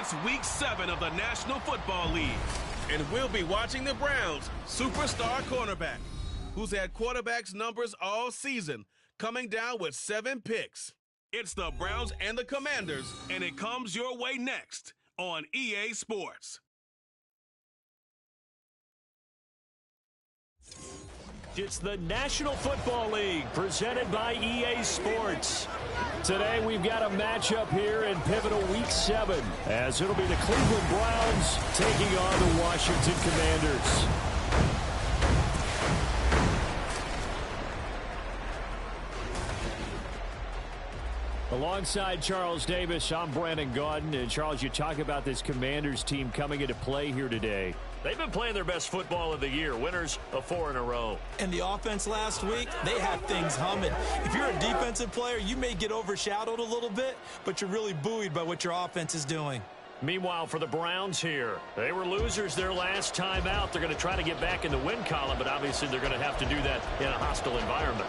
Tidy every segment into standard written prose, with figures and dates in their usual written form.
It's Week 7 of the National Football League. And we'll be watching the Browns' superstar cornerback, who's had quarterbacks numbers all season, coming down with 7 picks. It's the Browns and the Commanders, and it comes your way next on EA Sports. It's the National Football League presented by EA Sports. Today we've got a matchup here in pivotal Week 7 as it'll be the Cleveland Browns taking on the Washington Commanders. Alongside Charles Davis, I'm Brandon Gaudin. And Charles, you talk about this Commanders team coming into play here today. They've been playing their best football of the year, winners of 4 in a row. And the offense last week, they had things humming. If you're a defensive player, you may get overshadowed a little bit, but you're really buoyed by what your offense is doing. Meanwhile, for the Browns here, they were losers their last time out. They're going to try to get back in the win column, but obviously they're going to have to do that in a hostile environment.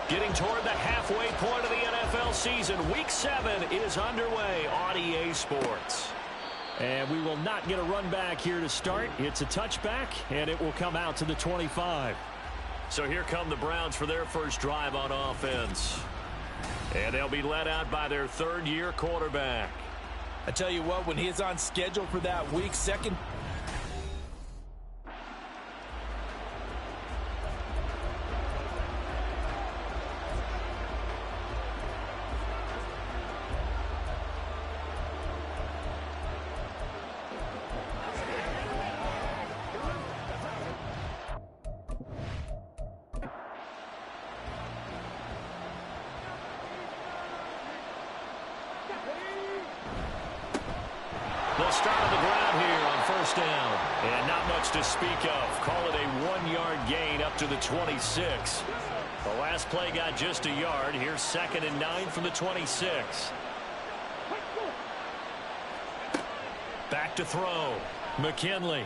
Getting toward the halfway point of the NFL season, Week 7 is underway on EA Sports. And we will not get a run back here to start. It's a touchback, and it will come out to the 25. So here come the Browns for their first drive on offense. And they'll be led out by their third-year quarterback. I tell you what, when he is on schedule for that week, second... They'll start on the ground here on first down. And not much to speak of. Call it a 1-yard gain up to the 26. The last play got just a yard. Here's 2nd and 9 from the 26. Back to throw. McKinley.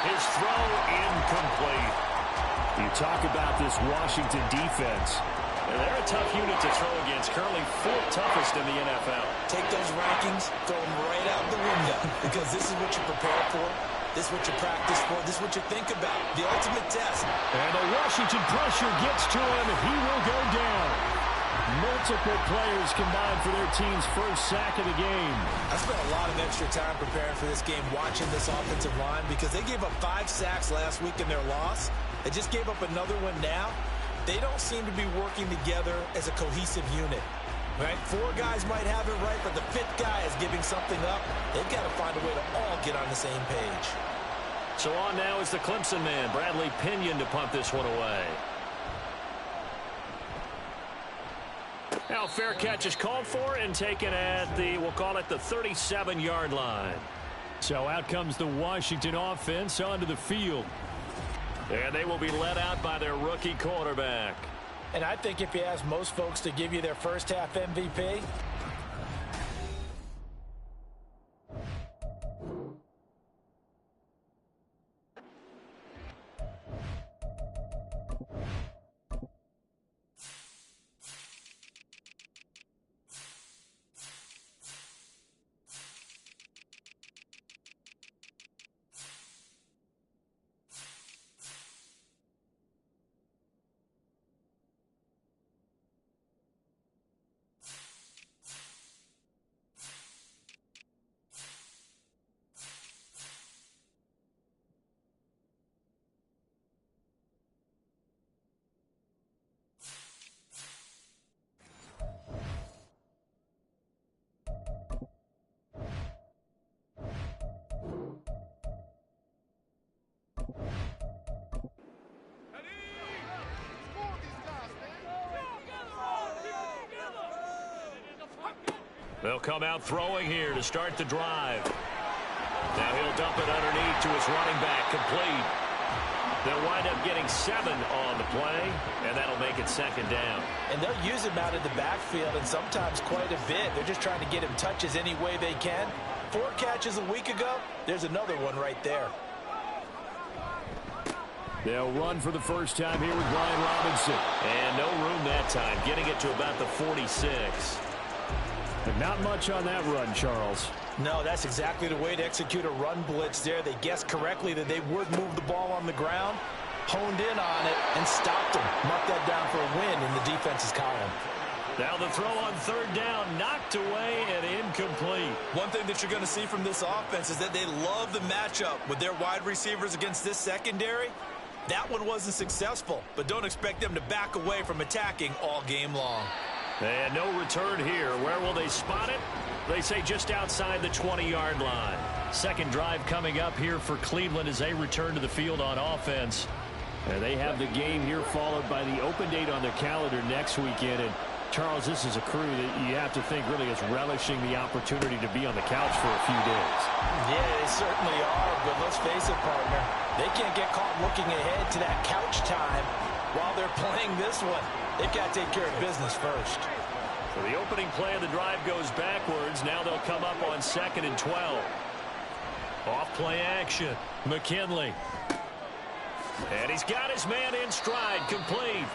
His throw incomplete. You talk about this Washington defense. And they're a tough unit to throw against, currently 4th toughest in the NFL. Take those rankings, throw them right out the window, because this is what you prepare for, this is what you practice for, this is what you think about, the ultimate test. And the Washington pressure gets to him, and he will go down. Multiple players combined for their team's first sack of the game. I spent a lot of extra time preparing for this game, watching this offensive line, because they gave up 5 sacks last week in their loss. They just gave up another one now. They don't seem to be working together as a cohesive unit. Right? 4 guys might have it right, but the 5th guy is giving something up. They've got to find a way to all get on the same page. So on now is the Clemson man, Bradley Pinion, to punt this one away. Now fair catch is called for and taken at the, we'll call it the 37-yard line. So out comes the Washington offense onto the field. And they will be led out by their rookie quarterback. And I think if you ask most folks to give you their first half MVP, they'll come out throwing here to start the drive. Now he'll dump it underneath to his running back, complete. They'll wind up getting 7 on the play, and that'll make it 2nd down. And they'll use him out of the backfield, and sometimes quite a bit. They're just trying to get him touches any way they can. 4 catches a week ago, there's another one right there. They'll run for the first time here with Brian Robinson. And no room that time, getting it to about the 46. But not much on that run, Charles. No, that's exactly the way to execute a run blitz there. They guessed correctly that they would move the ball on the ground, honed in on it, and stopped them. Mark that down for a win in the defense's column. Now the throw on third down, knocked away and incomplete. One thing that you're going to see from this offense is that they love the matchup with their wide receivers against this secondary. That one wasn't successful, but don't expect them to back away from attacking all game long. And no return here. Where will they spot it? They say just outside the 20-yard line. Second drive coming up here for Cleveland as they return to the field on offense. And they have the game here followed by the open date on their calendar next weekend. And Charles, this is a crew that you have to think really is relishing the opportunity to be on the couch for a few days. Yeah, they certainly are, but let's face it, partner. They can't get caught looking ahead to that couch time while they're playing this one. They've got to take care of business first. So the opening play of the drive goes backwards. Now they'll come up on 2nd and 12. Off play action. McKinley. And he's got his man in stride, complete.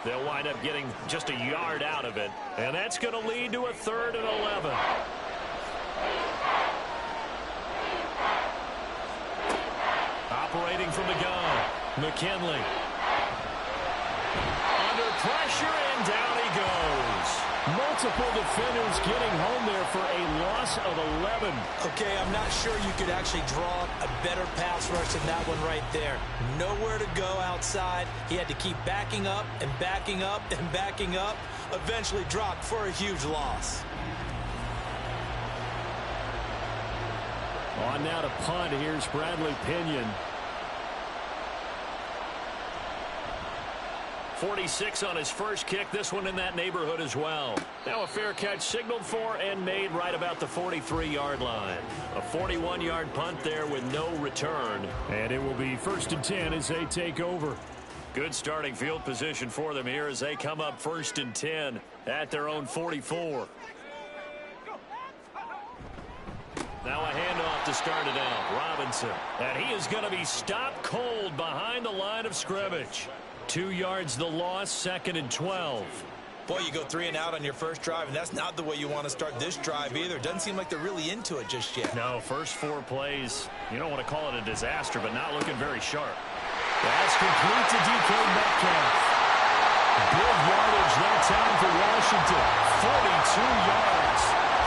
They'll wind up getting just a yard out of it. And that's going to lead to a 3rd and 11. Operating from the gun. McKinley. Under pressure, and down he goes. Multiple defenders getting home there for a loss of 11. Okay, I'm not sure you could actually draw a better pass rush than that one right there. Nowhere to go outside. He had to keep backing up and backing up and backing up. Eventually dropped for a huge loss. On now to punt. Here's Bradley Pinion. 46 on his first kick. This one in that neighborhood as well. Now a fair catch signaled for and made right about the 43-yard line. A 41-yard punt there with no return. And it will be 1st and 10 as they take over. Good starting field position for them here as they come up 1st and 10 at their own 44. Now a handoff to start it out. Robinson. And he is going to be stopped cold behind the line of scrimmage. 2 yards the loss, 2nd and 12. Boy, you go 3 and out on your first drive, and that's not the way you want to start this drive either. Doesn't seem like they're really into it just yet. No, first 4 plays, you don't want to call it a disaster, but not looking very sharp. That's complete to DK Metcalf. Big yardage that time for Washington. 42 yards.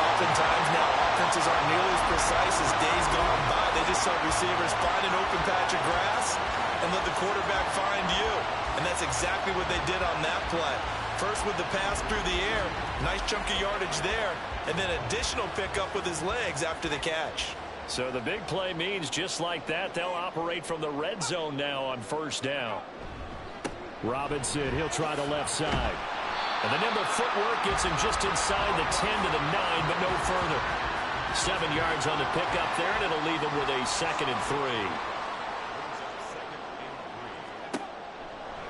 Oftentimes now offenses aren't nearly as precise as days gone by. They just saw receivers find an open patch of grass and let the quarterback find you. And that's exactly what they did on that play. First with the pass through the air, nice chunk of yardage there, and then additional pickup with his legs after the catch. So the big play means just like that, they'll operate from the red zone now on 1st down. Robinson, he'll try the left side. And the nimble footwork gets him just inside the 10 to the 9, but no further. 7 yards on the pickup there, and it'll leave him with a 2nd and 3.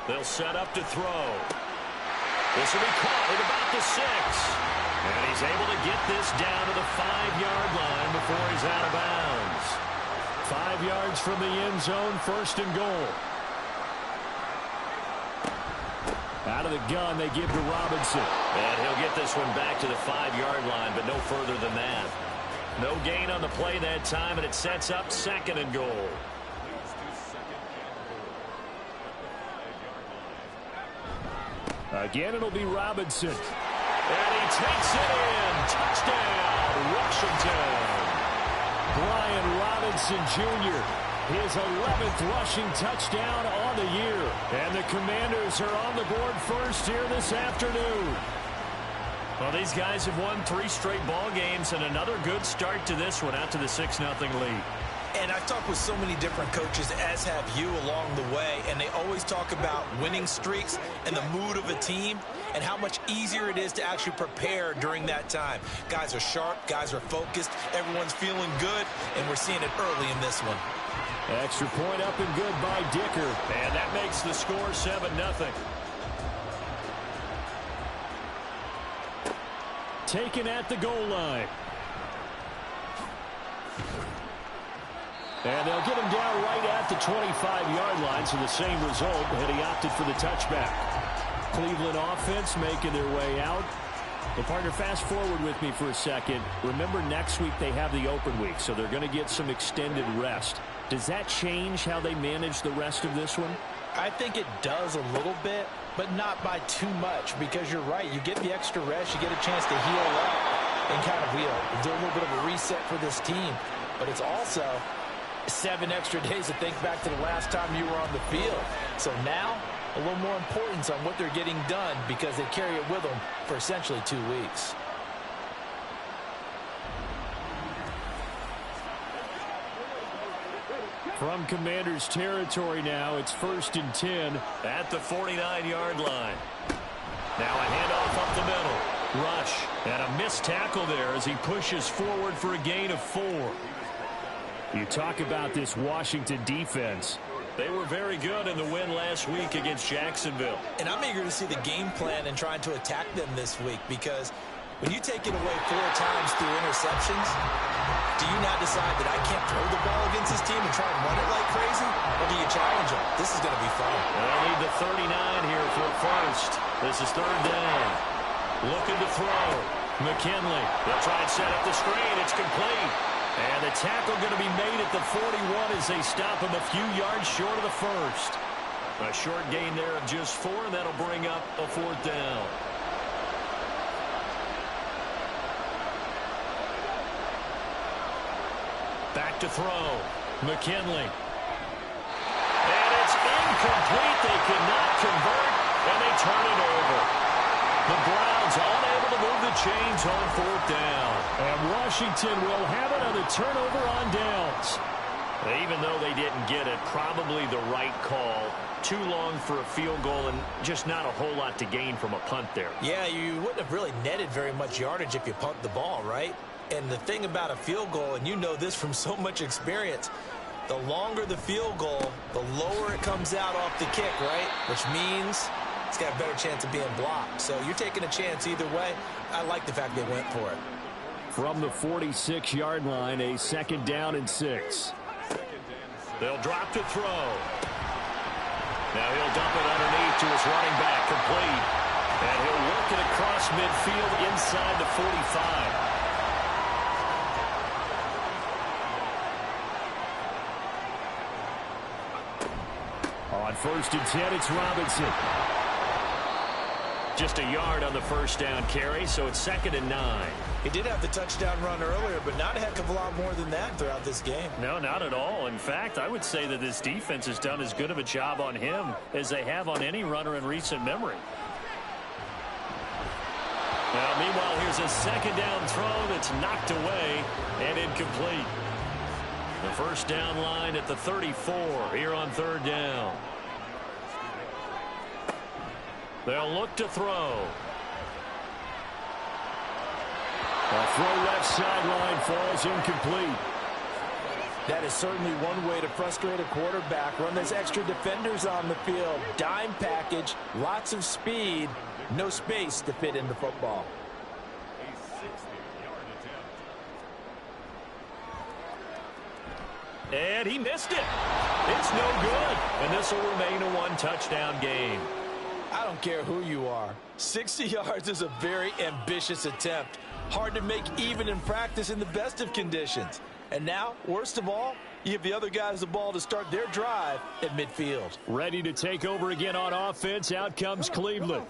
They'll set up to throw. This will be caught at about the 6. And he's able to get this down to the 5-yard line before he's out of bounds. 5 yards from the end zone, 1st and goal. Out of the gun, they give to Robinson. And he'll get this one back to the 5-yard line, but no further than that. No gain on the play that time, and it sets up 2nd and goal. Again, it'll be Robinson. And he takes it in. Touchdown, Washington. Brian Robinson Jr., his 11th rushing touchdown on the year. And the Commanders are on the board first here this afternoon. Well, these guys have won 3 straight ball games, and another good start to this one out to the 6-0 lead. And I've talked with so many different coaches, as have you, along the way, and they always talk about winning streaks and the mood of a team and how much easier it is to actually prepare during that time. Guys are sharp, guys are focused, everyone's feeling good, and we're seeing it early in this one. Extra point up and good by Dicker. And that makes the score 7-0. Taken at the goal line. And they'll get him down right at the 25-yard line, so the same result, and he opted for the touchback. Cleveland offense making their way out. Well, partner, fast forward with me for a second. Remember, next week they have the open week, so they're going to get some extended rest. Does that change how they manage the rest of this one? I think it does a little bit, but not by too much, because you're right. You get the extra rest, you get a chance to heal up and kind of do a little bit of a reset for this team. But it's also 7 extra days to think back to the last time you were on the field. So now, a little more importance on what they're getting done because they carry it with them for essentially 2 weeks. From Commanders territory now, it's 1st and 10 at the 49-yard line. Now a handoff up the middle. Rush. And a missed tackle there as he pushes forward for a gain of 4. You talk about this Washington defense. They were very good in the win last week against Jacksonville. And I'm eager to see the game plan and trying to attack them this week, because when you take it away 4 times through interceptions, do you now decide that I can't throw the ball against this team and try and run it like crazy? Or do you challenge them? This is going to be fun. They'll need the 39 here for a first. This is 3rd down. Looking to throw. McKinley. They'll try and set up the screen. It's complete. And the tackle going to be made at the 41 as they stop him a few yards short of the first. A short gain there of just 4, and that'll bring up a 4th down. Back to throw. McKinley. And it's incomplete. They could not convert, and they turn it over. The Browns unable to move the chains on 4th down. And Washington will have it on the turnover on downs. Even though they didn't get it, probably the right call. Too long for a field goal and just not a whole lot to gain from a punt there. Yeah, you wouldn't have really netted very much yardage if you pumped the ball, right? And the thing about a field goal, and you know this from so much experience, the longer the field goal, the lower it comes out off the kick, right? Which means it's got a better chance of being blocked. So you're taking a chance either way. I like the fact they went for it. From the 46-yard line, a 2nd down and 6. They'll drop to throw. Now he'll dump it underneath to his running back, complete. And he'll work it across midfield inside the 45. On 1st and 10, it's Robinson. Just a yard on the 1st down carry, so it's 2nd and 9. He did have the touchdown run earlier, but not a heck of a lot more than that throughout this game. No, not at all. In fact, I would say that this defense has done as good of a job on him as they have on any runner in recent memory. Now, meanwhile, here's a 2nd down throw that's knocked away and incomplete. The 1st down line at the 34 here on 3rd down. They'll look to throw. A throw left sideline falls incomplete. That is certainly one way to frustrate a quarterback. Run those extra defenders on the field. Dime package, lots of speed, no space to fit in the football. And he missed it. It's no good. And this will remain a 1-touchdown game. I don't care who you are. 60 yards is a very ambitious attempt. Hard to make even in practice in the best of conditions. And now, worst of all, you give the other guys the ball to start their drive at midfield. Ready to take over again on offense. Out comes Cleveland.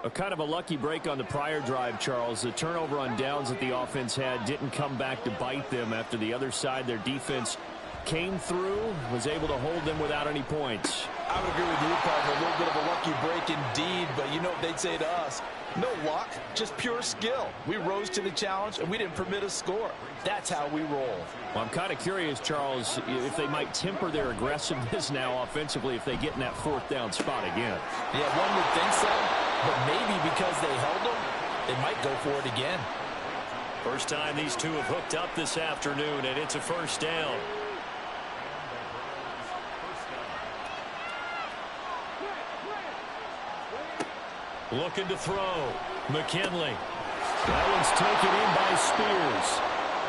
A kind of a lucky break on the prior drive, Charles. The turnover on downs that the offense had didn't come back to bite them after the other side. Their defense came through, was able to hold them without any points. I would agree with you, partner. A little bit of a lucky break indeed, but you know what they'd say to us? No luck, just pure skill. We rose to the challenge, and we didn't permit a score. That's how we roll. Well, I'm kind of curious, Charles, if they might temper their aggressiveness now offensively if they get in that 4th down spot again. Yeah, one would think so, but maybe because they held them, they might go for it again. First time these two have hooked up this afternoon, and it's a 1st down. Looking to throw. McKinley. That one's taken in by Spears.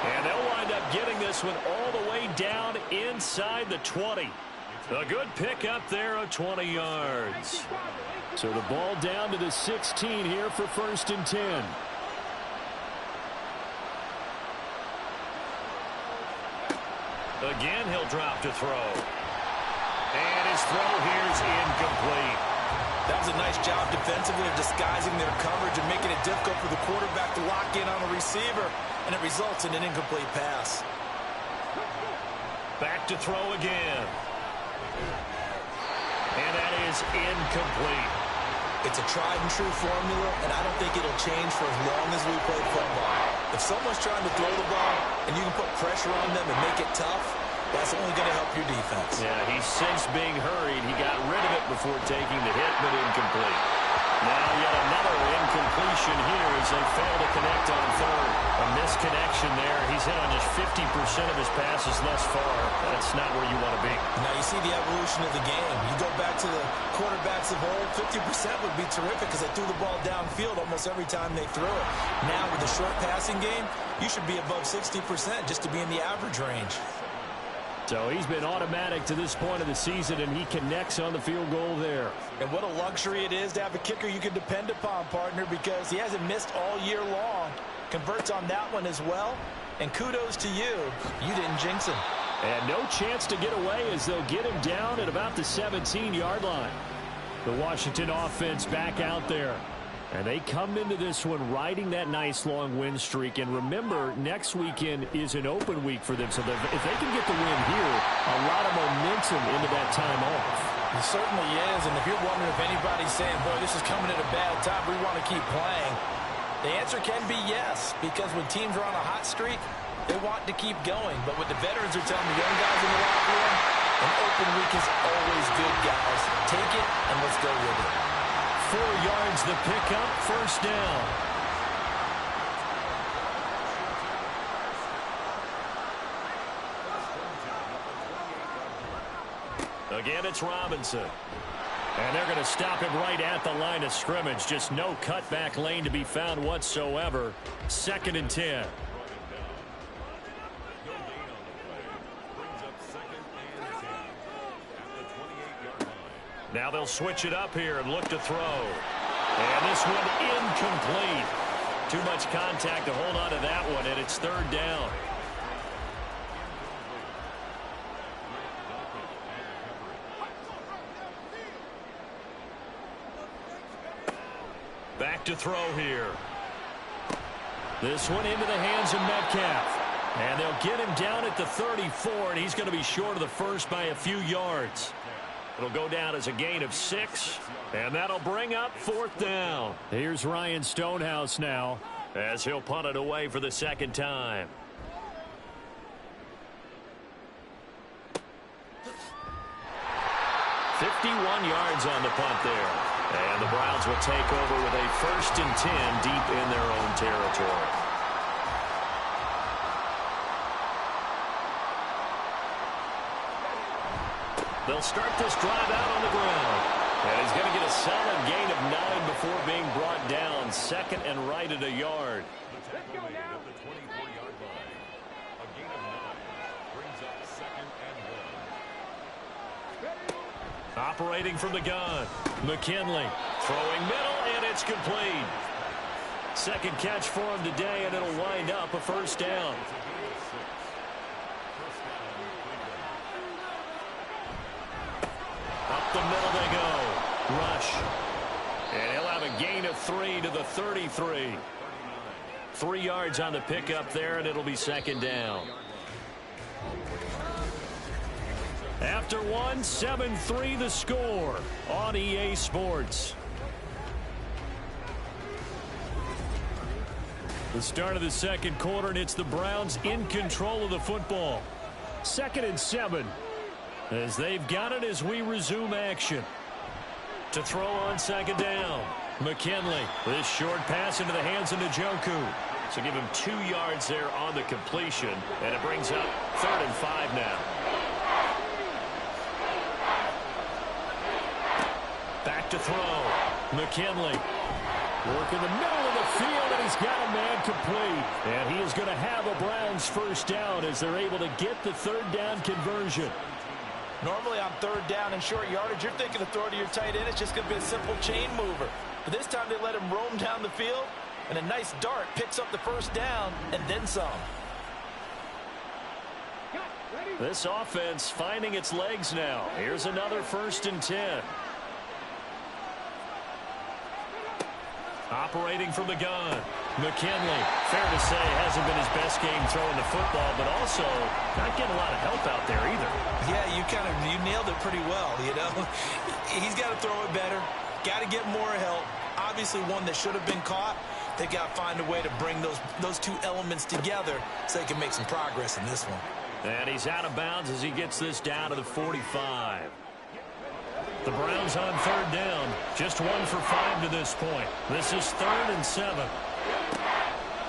And they'll wind up getting this one all the way down inside the 20. A good pickup there of 20 yards. So the ball down to the 16 here for 1st and 10. Again, he'll drop to throw. And his throw here is incomplete. That was a nice job defensively of disguising their coverage and making it difficult for the quarterback to lock in on a receiver, and it results in an incomplete pass. Back to throw again. And that is incomplete. It's a tried-and-true formula, and I don't think it'll change for as long as we play football. If someone's trying to throw the ball and you can put pressure on them and make it tough, that's only going to help your defense. Yeah, he sensed being hurried. He got rid of it before taking the hit, but incomplete. Now yet another incompletion here as they fail to connect on third. A misconnection there. He's hit on just 50% of his passes thus far. That's not where you want to be. Now you see the evolution of the game. You go back to the quarterbacks of old, 50% would be terrific because they threw the ball downfield almost every time they threw it. Now with the short passing game, you should be above 60% just to be in the average range. So he's been automatic to this point of the season, and he connects on the field goal there. And what a luxury it is to have a kicker you can depend upon, partner, because he hasn't missed all year long. Converts on that one as well. And kudos to you. You didn't jinx him. And no chance to get away as they'll get him down at about the 17-yard line. The Washington offense back out there. And they come into this one riding that nice long win streak. And remember, next weekend is an open week for them. So if they can get the win here, a lot of momentum into that time off. It certainly is. And if you're wondering if anybody's saying, boy, this is coming at a bad time, we want to keep playing, the answer can be yes. Because when teams are on a hot streak, they want to keep going. But what the veterans are telling the young guys in the locker room, an open week is always good, guys. Take it and let's go with it. 4 yards the pickup, 1st down. Again, it's Robinson. And they're going to stop him right at the line of scrimmage. Just no cutback lane to be found whatsoever. 2nd and 10. Now they'll switch it up here and look to throw. And this one incomplete. Too much contact to hold on to that one, and it's 3rd down. Back to throw here. This one into the hands of Metcalf. And they'll get him down at the 34, and he's going to be short of the first by a few yards. It'll go down as a gain of 6, and that'll bring up 4th down. Here's Ryan Stonehouse now as he'll punt it away for the 2nd time. "51 yards on the punt there. And the Browns will take over with a 1st and 10 deep in their own territory. They'll start this drive out on the ground. And he's going to get a solid gain of 9 before being brought down. 2nd and right at a yard. The tackle made at the 24-yard line. A gain of 9 brings up 2nd and 1. Operating from the gun. McKinley throwing middle, and it's complete. 2nd catch for him today, and it'll wind up a 1st down. Up the middle they go. Rush. And he'll have a gain of 3 to the 33. 3 yards on the pickup there, and it'll be 2nd down. After one, 7-3 the score on EA Sports. The start of the 2nd quarter, and it's the Browns in control of the football. 2nd and 7 as they've got it as we resume action. To throw on 2nd down. McKinley, this short pass into the hands of Njoku. So give him 2 yards there on the completion, and it brings up 3rd and 5 now. Back to throw. McKinley. Work in the middle of the field, and he's got a man complete. And he is going to have a Browns first down as they're able to get the third down conversion. Normally on third down and short yardage, you're thinking of throwing to your tight end. It's just going to be a simple chain mover. But this time they let him roam down the field, and a nice dart picks up the first down and then some. This offense finding its legs now. Here's another 1st and 10. Operating from the gun. McKinley, fair to say, hasn't been his best game throwing the football, but also not getting a lot of help out there either. Yeah, you nailed it pretty well, you know. He's got to throw it better. Got to get more help. Obviously one that should have been caught. They got to find a way to bring those two elements together so they can make some progress in this one. And he's out of bounds as he gets this down to the 45. The Browns on third down. Just 1 for 5 to this point. This is 3rd and 7.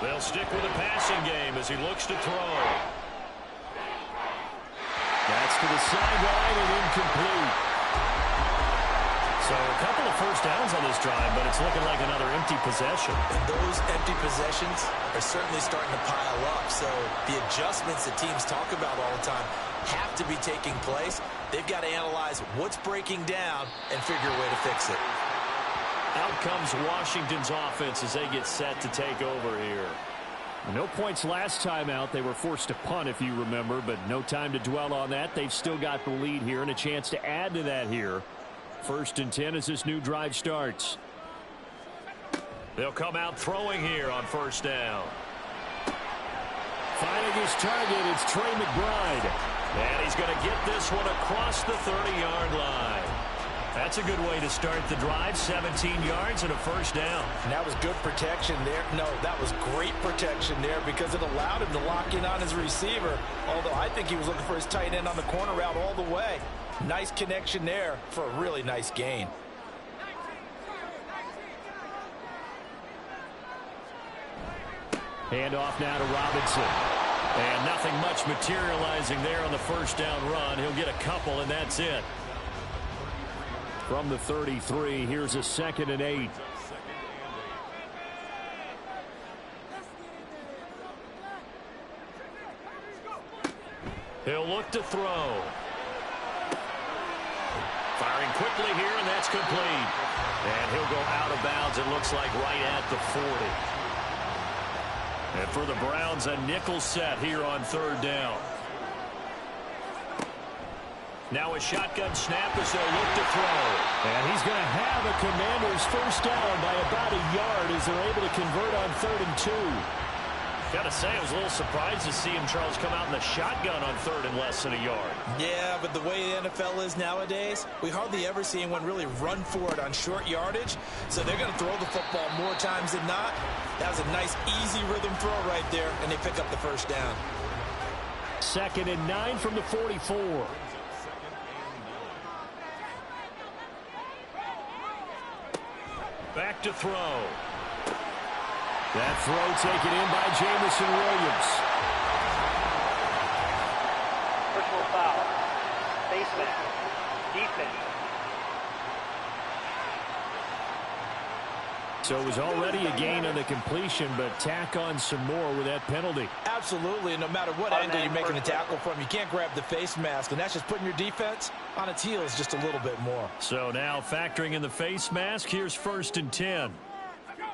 They'll stick with a passing game as he looks to throw. That's to the sideline and incomplete. So a couple of first downs on this drive, but it's looking like another empty possession. And those empty possessions are certainly starting to pile up. So the adjustments that teams talk about all the time have to be taking place. They've got to analyze what's breaking down and figure a way to fix it. Out comes Washington's offense as they get set to take over here. No points last time out. They were forced to punt, if you remember, but no time to dwell on that. They've still got the lead here and a chance to add to that here. 1st and 10 as this new drive starts. They'll come out throwing here on 1st down. Finding his target, it's Trey McBride. And he's going to get this one across the 30-yard line. That's a good way to start the drive. 17 yards and a first down. And that was good protection there. No, that was great protection there because it allowed him to lock in on his receiver. Although I think he was looking for his tight end on the corner route all the way. Nice connection there for a really nice gain. Handoff now to Robinson. And nothing much materializing there on the first down run. He'll get a couple, and that's it. From the 33, here's a 2nd and 8. He'll look to throw. Firing quickly here, and that's complete. And he'll go out of bounds, it looks like, right at the 40. And for the Browns, a nickel set here on 3rd down. Now a shotgun snap as they'll look to throw. And he's going to have a Commander's first down by about a yard as they're able to convert on 3rd and 2. Got to say, I was a little surprised to see him, Charles, come out in the shotgun on 3rd and less than a yard. Yeah, but the way the NFL is nowadays, we hardly ever see anyone really run for it on short yardage. So they're going to throw the football more times than not. That was a nice, easy rhythm throw right there, and they pick up the first down. 2nd and 9 from the 44. Back to throw. That throw taken in by Jamison Williams. Personal foul. Face mask. Defense. So it was already a gain on the completion, but tack on some more with that penalty. Absolutely. No matter what angle you're making a tackle from, you can't grab the face mask, and that's just putting your defense on its heels just a little bit more. So now factoring in the face mask, here's 1st and 10.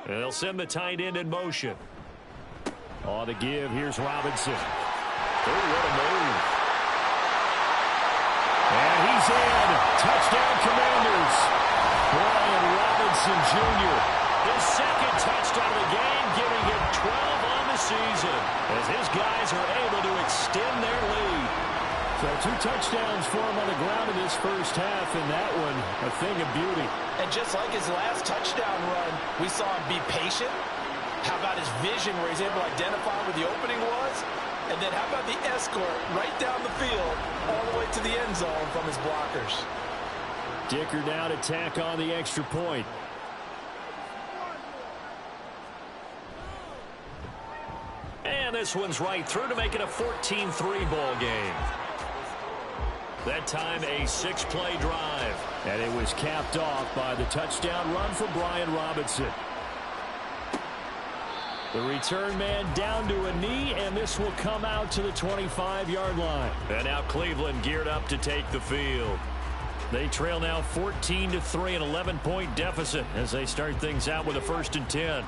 And they'll send the tight end in motion. On the give, here's Robinson. Oh, what a move. And he's in. Touchdown, Commanders. Brian Robinson Jr. His 2nd touchdown of the game, giving him 12 on the season, as his guys are able to extend their lead. So 2 touchdowns for him on the ground in this first half, and that one a thing of beauty. And just like his last touchdown run, we saw him be patient. How about his vision where he's able to identify where the opening was? And then how about the escort right down the field all the way to the end zone from his blockers? Dicker now to tack on the extra point. And this one's right through to make it a 14-3 ball game. That time a 6-play drive. And it was capped off by the touchdown run for Brian Robinson. The return man down to a knee, and this will come out to the 25-yard line. And now Cleveland geared up to take the field. They trail now 14-3, an 11-point deficit as they start things out with a 1st and 10.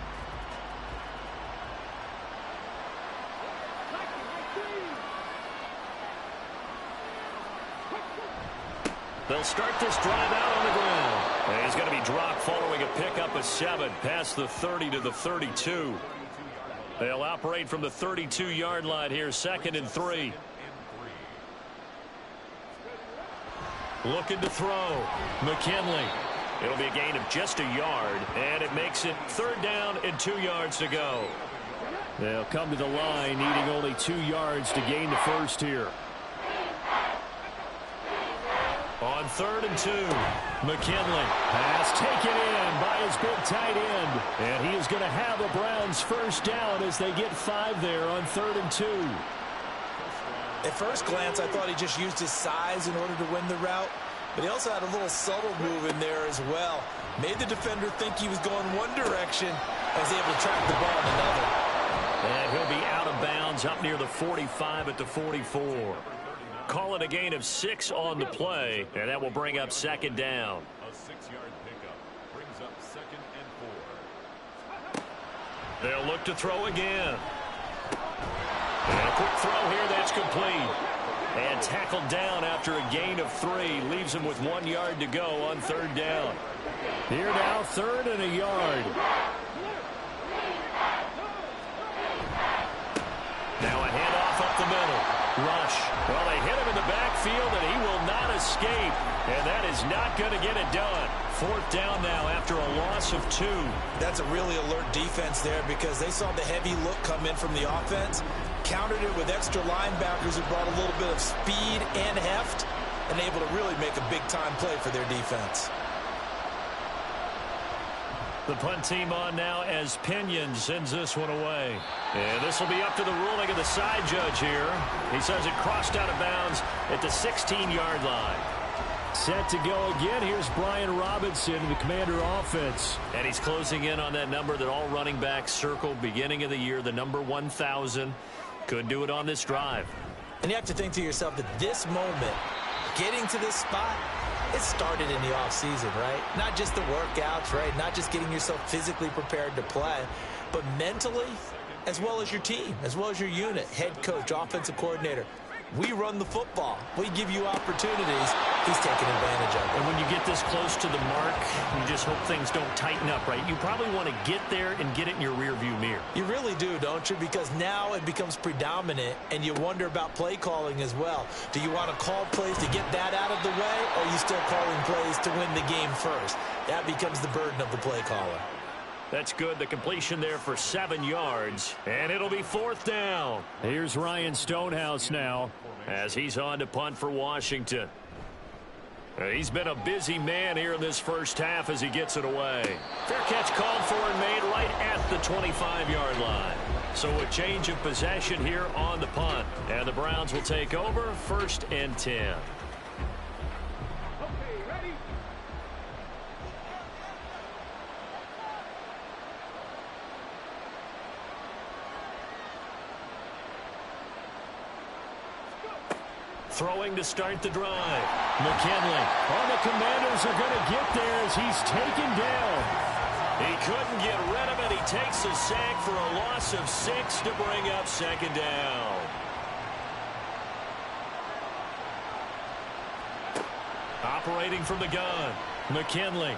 They'll start this drive out on the ground. And he's going to be dropped following a pickup of 7 past the 30 to the 32. They'll operate from the 32-yard line here, 2nd and 3. Looking to throw. McKinley. It'll be a gain of just a yard, and it makes it 3rd down and 2 yards to go. They'll come to the line, needing only 2 yards to gain the first here. On 3rd and 2, McKinley. Pass taken in by his big tight end. And he is going to have a Browns 1st down as they get 5 there on 3rd and 2. At first glance, I thought he just used his size in order to win the route. But he also had a little subtle move in there as well. Made the defender think he was going one direction and was able to track the ball in another. And he'll be out of bounds up near the 45 at the 44. Call it a gain of 6 on the play, and that will bring up 2nd down. A 6-yard pickup brings up 2nd and 4. They'll look to throw again. And a quick throw here, that's complete. And tackled down after a gain of 3. Leaves him with 1 yard to go on 3rd down. Here now, 3rd and a yard. Now a handoff up the middle. Rush. Well, they hit him in the backfield, and he will not escape. And that is not going to get it done. 4th down now after a loss of 2. That's a really alert defense there because they saw the heavy look come in from the offense, countered it with extra linebackers who brought a little bit of speed and heft, and able to really make a big-time play for their defense. The punt team on now as Pinion sends this one away. And this will be up to the ruling of the side judge here. He says it crossed out of bounds at the 16-yard line. Set to go again. Here's Brian Robinson, the Commander offense. And he's closing in on that number that all running backs circled beginning of the year, the number 1,000. Could do it on this drive. And you have to think to yourself that this moment, getting to this spot, it started in the offseason, right? Not just the workouts, right? Not just getting yourself physically prepared to play, but mentally, as well as your team, as well as your unit, head coach, offensive coordinator. We run the football. We give you opportunities. He's taking advantage of it. And when you get this close to the mark, you just hope things don't tighten up, right? You probably want to get there and get it in your rearview mirror. You really do, don't you? Because now it becomes predominant, and you wonder about play calling as well. Do you want to call plays to get that out of the way, or are you still calling plays to win the game first? That becomes the burden of the play caller. That's good. The completion there for 7 yards. And it'll be 4th down. Here's Ryan Stonehouse now as he's on to punt for Washington. He's been a busy man here in this first half as he gets it away. Fair catch called for and made right at the 25-yard line. So a change of possession here on the punt. And the Browns will take over 1st and 10. Throwing to start the drive. McKinley. Oh, the Commanders are going to get there as he's taken down. He couldn't get rid of it. He takes a sack for a loss of 6 to bring up 2nd down. Operating from the gun. McKinley.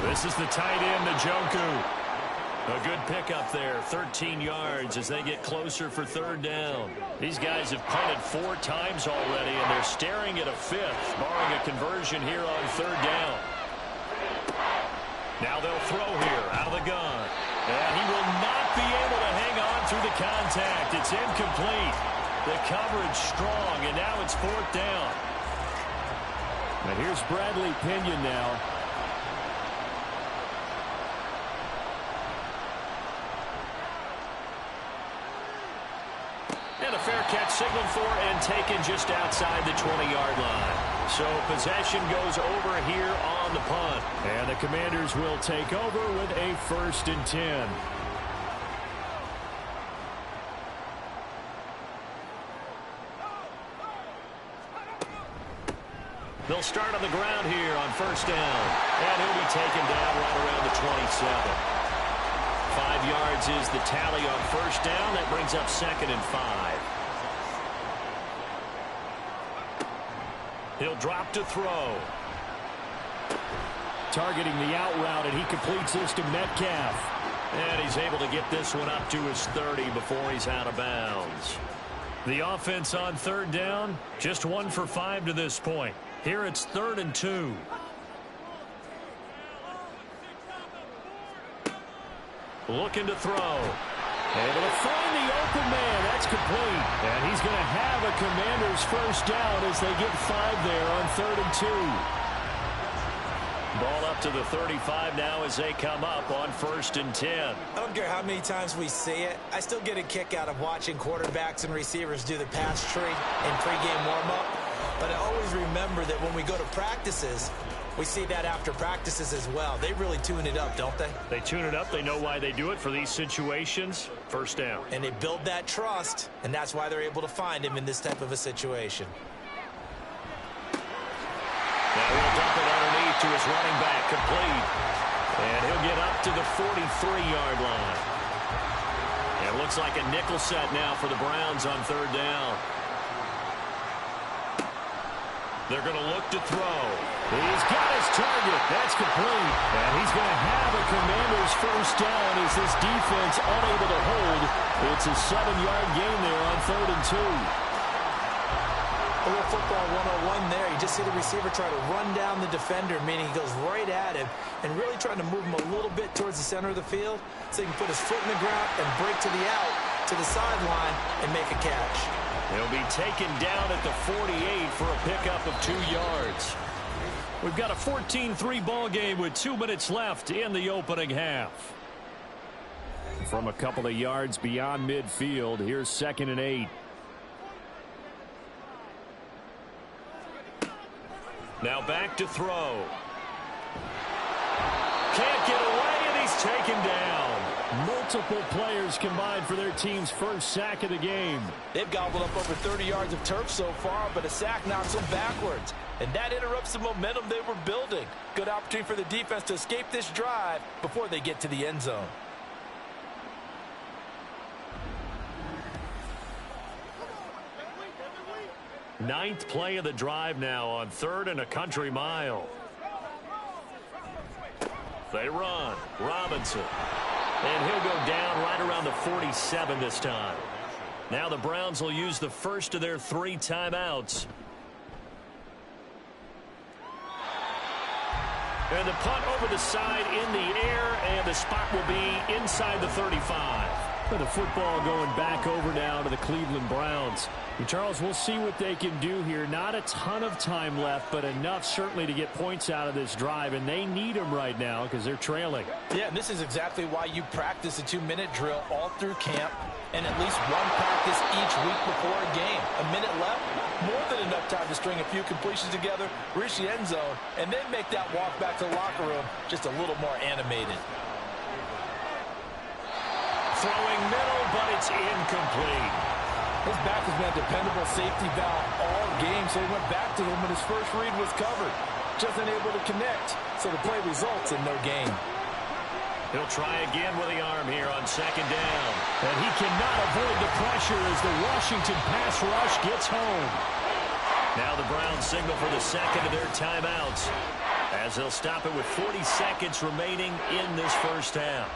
This is the tight end, Njoku. A good pickup there, 13 yards as they get closer for 3rd down. These guys have punted 4 times already, and they're staring at a 5th, barring a conversion here on 3rd down. Now they'll throw here out of the gun. And he will not be able to hang on through the contact. It's incomplete. The coverage strong, and now it's 4th down. Now here's Bradley Pinion now. And a fair catch signaled for and taken just outside the 20-yard line. So possession goes over here on the punt. And the Commanders will take over with a 1st and 10. They'll start on the ground here on first down. And he'll be taken down right around the 27. 5 yards is the tally on first down. That brings up 2nd and 5. He'll drop to throw. Targeting the out route, and he completes this to Metcalf. And he's able to get this one up to his 30 before he's out of bounds. The offense on third down, just 1 for 5 to this point. Here it's 3rd and 2. Looking to throw. Able to find the open man. That's complete. And he's going to have a Commanders first down as they get 5 there on 3rd and 2. Ball up to the 35 now as they come up on 1st and 10. I don't care how many times we see it. I still get a kick out of watching quarterbacks and receivers do the pass tree in pregame warm-up. But I always remember that when we go to practices, we see that after practices as well. They really tune it up, don't they? They tune it up. They know why they do it for these situations. First down. And they build that trust, and that's why they're able to find him in this type of a situation. Now he'll dump it underneath to his running back, complete. And he'll get up to the 43-yard line. And it looks like a nickel set now for the Browns on 3rd down. They're going to look to throw. He's got his target. That's complete. And he's going to have a Commanders first down as this defense unable to hold. It's a 7-yard gain there on 3rd and 2. A little football 101 there. You just see the receiver try to run down the defender, meaning he goes right at him and really trying to move him a little bit towards the center of the field so he can put his foot in the ground and break to the out, to the sideline, and make a catch. He'll be taken down at the 48 for a pickup of 2 yards. We've got a 14-3 ball game with 2 minutes left in the opening half. From a couple of yards beyond midfield, here's 2nd and 8. Now back to throw. Can't get away, and he's taken down. Multiple players combined for their team's first sack of the game. They've gobbled up over 30 yards of turf so far, but a sack knocks them backwards. And that interrupts the momentum they were building. Good opportunity for the defense to escape this drive before they get to the end zone. Ninth play of the drive now on 3rd and a country mile. They run. Robinson. And he'll go down right around the 47 this time. Now the Browns will use the first of their 3 timeouts. And the punt over the side in the air, and the spot will be inside the 35. The football going back over now to the Cleveland Browns. And Charles, we'll see what they can do here. Not a ton of time left, but enough certainly to get points out of this drive, and they need them right now because they're trailing. Yeah, and this is exactly why you practice a 2-minute drill all through camp and at least one practice each week before a game. A minute left, more than enough time to string a few completions together, reach the end zone, and then make that walk back to the locker room just a little more animated. Throwing middle, but it's incomplete. His back has been a dependable safety valve all game, so he went back to him when his first read was covered. Just unable to connect, so the play results in no gain. He'll try again with the arm here on 2nd down. And he cannot avoid the pressure as the Washington pass rush gets home. Now the Browns signal for the 2nd of their timeouts as they'll stop it with 40 seconds remaining in this first half.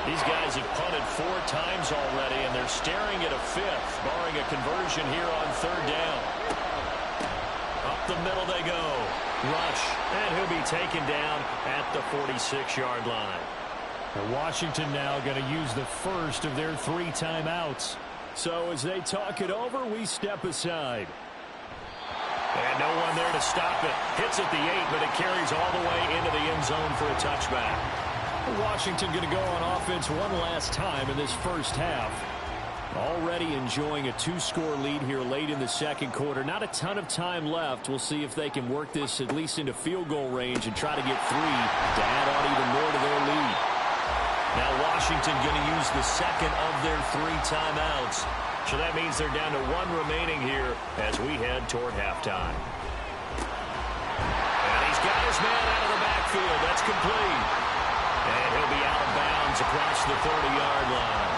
These guys have punted 4 times already, and they're staring at a 5th, barring a conversion here on 3rd down. Up the middle they go. Rush, and he'll be taken down at the 46-yard line. And Washington now going to use the first of their 3 timeouts. So as they talk it over, we step aside. And no one there to stop it. Hits at the 8, but it carries all the way into the end zone for a touchback. Washington going to go on offense one last time in this first half. Already enjoying a 2-score lead here late in the 2nd quarter. Not a ton of time left. We'll see if they can work this at least into field goal range and try to get 3 to add on even more to their lead. Now Washington going to use the 2nd of their 3 timeouts. So that means they're down to 1 remaining here as we head toward halftime. complete. And he'll be out of bounds across the 30-yard line.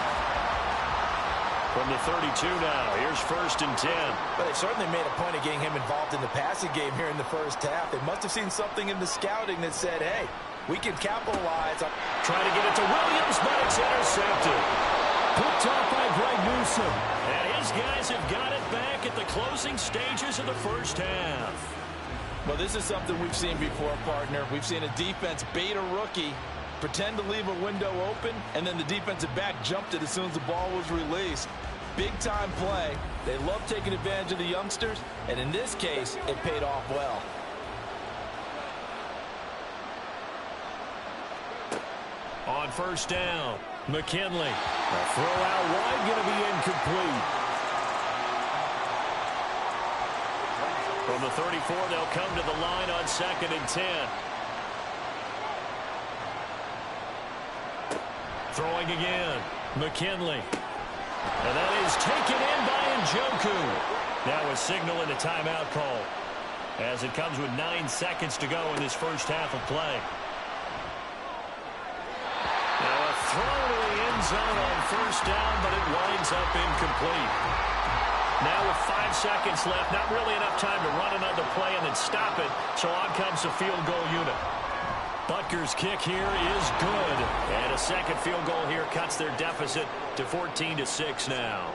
From the 32 now, here's 1st and 10. But they certainly made a point of getting him involved in the passing game here in the first half. They must have seen something in the scouting that said, hey, we can capitalize on... Trying to get it to Williams, but it's intercepted. Picked off by Greg Newsome. And his guys have got it back at the closing stages of the first half. Well, this is something we've seen before, partner. We've seen a defense bait a rookie, pretend to leave a window open, and then the defensive back jumped it as soon as the ball was released. Big-time play. They love taking advantage of the youngsters, and in this case, it paid off well. On 1st down, McKinley. A throw out wide, going to be incomplete. From the 34, they'll come to the line on 2nd and 10. Throwing again, McKinley. And that is taken in by Njoku. Now a signal and a timeout call, as it comes with 9 seconds to go in this first half of play. Now a throw to the end zone on 1st down, but it winds up incomplete. Now with 5 seconds left, not really enough time to run another play and then stop it, so on comes the field goal unit. Butker's kick here is good. And a second field goal here cuts their deficit to 14-6 now.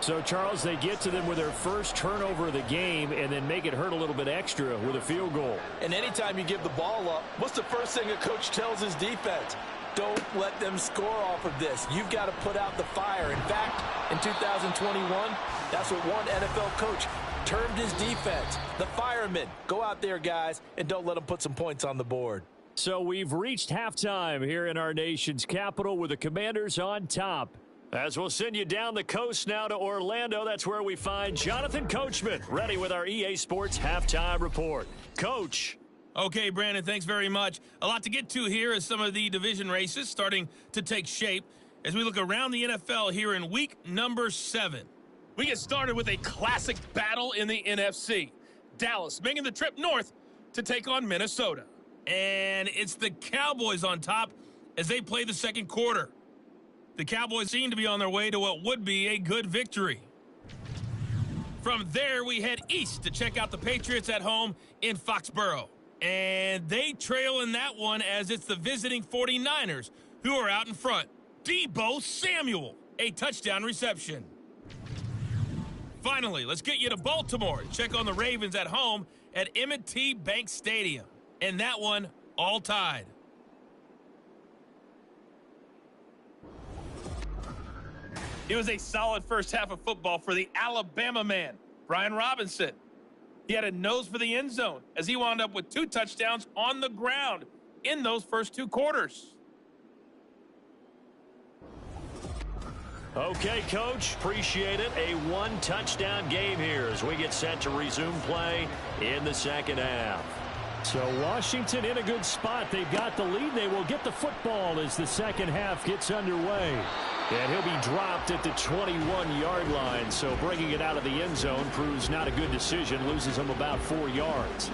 So, Charles, they get to them with their first turnover of the game and then make it hurt a little bit extra with a field goal. And anytime you give the ball up, what's the first thing a coach tells his defense? Don't let them score off of this. You've got to put out the fire. In fact, in 2021, that's what one NFL coach termed his defense. The firemen. Go out there, guys, and don't let them put some points on the board. So we've reached halftime here in our nation's capital with the Commanders on top. As we'll send you down the coast now to Orlando, that's where we find Jonathan Coachman, ready with our EA Sports Halftime Report. Coach. Okay, Brandon, thanks very much. A lot to get to here as some of the division races starting to take shape as we look around the NFL here in week number 7. We get started with a classic battle in the NFC. Dallas making the trip north to take on Minnesota. And it's the Cowboys on top as they play the second quarter. The Cowboys seem to be on their way to what would be a good victory. From there, we head east to check out the Patriots at home in Foxborough. And they trail in that one as it's the visiting 49ers who are out in front. Deebo Samuel, a touchdown reception. Finally, let's get you to Baltimore to check on the Ravens at home at M&T Bank Stadium. And that one, all tied. It was a solid first half of football for the Alabama man, Brian Robinson. He had a nose for the end zone as he wound up with 2 touchdowns on the ground in those first 2 quarters. Okay, Coach, appreciate it. A 1-touchdown game here as we get set to resume play in the second half. So Washington in a good spot. They've got the lead. They will get the football as the second half gets underway. And he'll be dropped at the 21-yard line. So bringing it out of the end zone proves not a good decision. Loses him about 4 yards.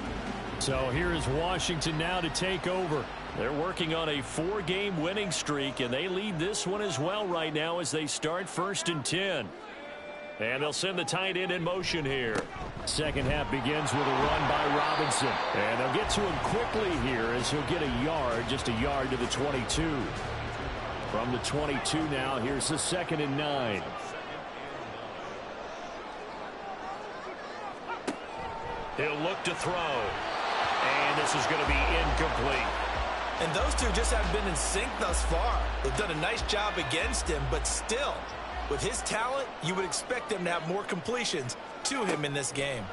So here is Washington now to take over. They're working on a 4-game winning streak, and they lead this one as well right now as they start 1st and 10. And they'll send the tight end in motion here. Second half begins with a run by Robinson. And they'll get to him quickly here as he'll get a yard, just a yard to the 22. From the 22 now, here's the 2nd and 9. He'll look to throw. And this is going to be incomplete. And those two just haven't been in sync thus far. They've done a nice job against him, but still, with his talent, you would expect him to have more completions to him in this game.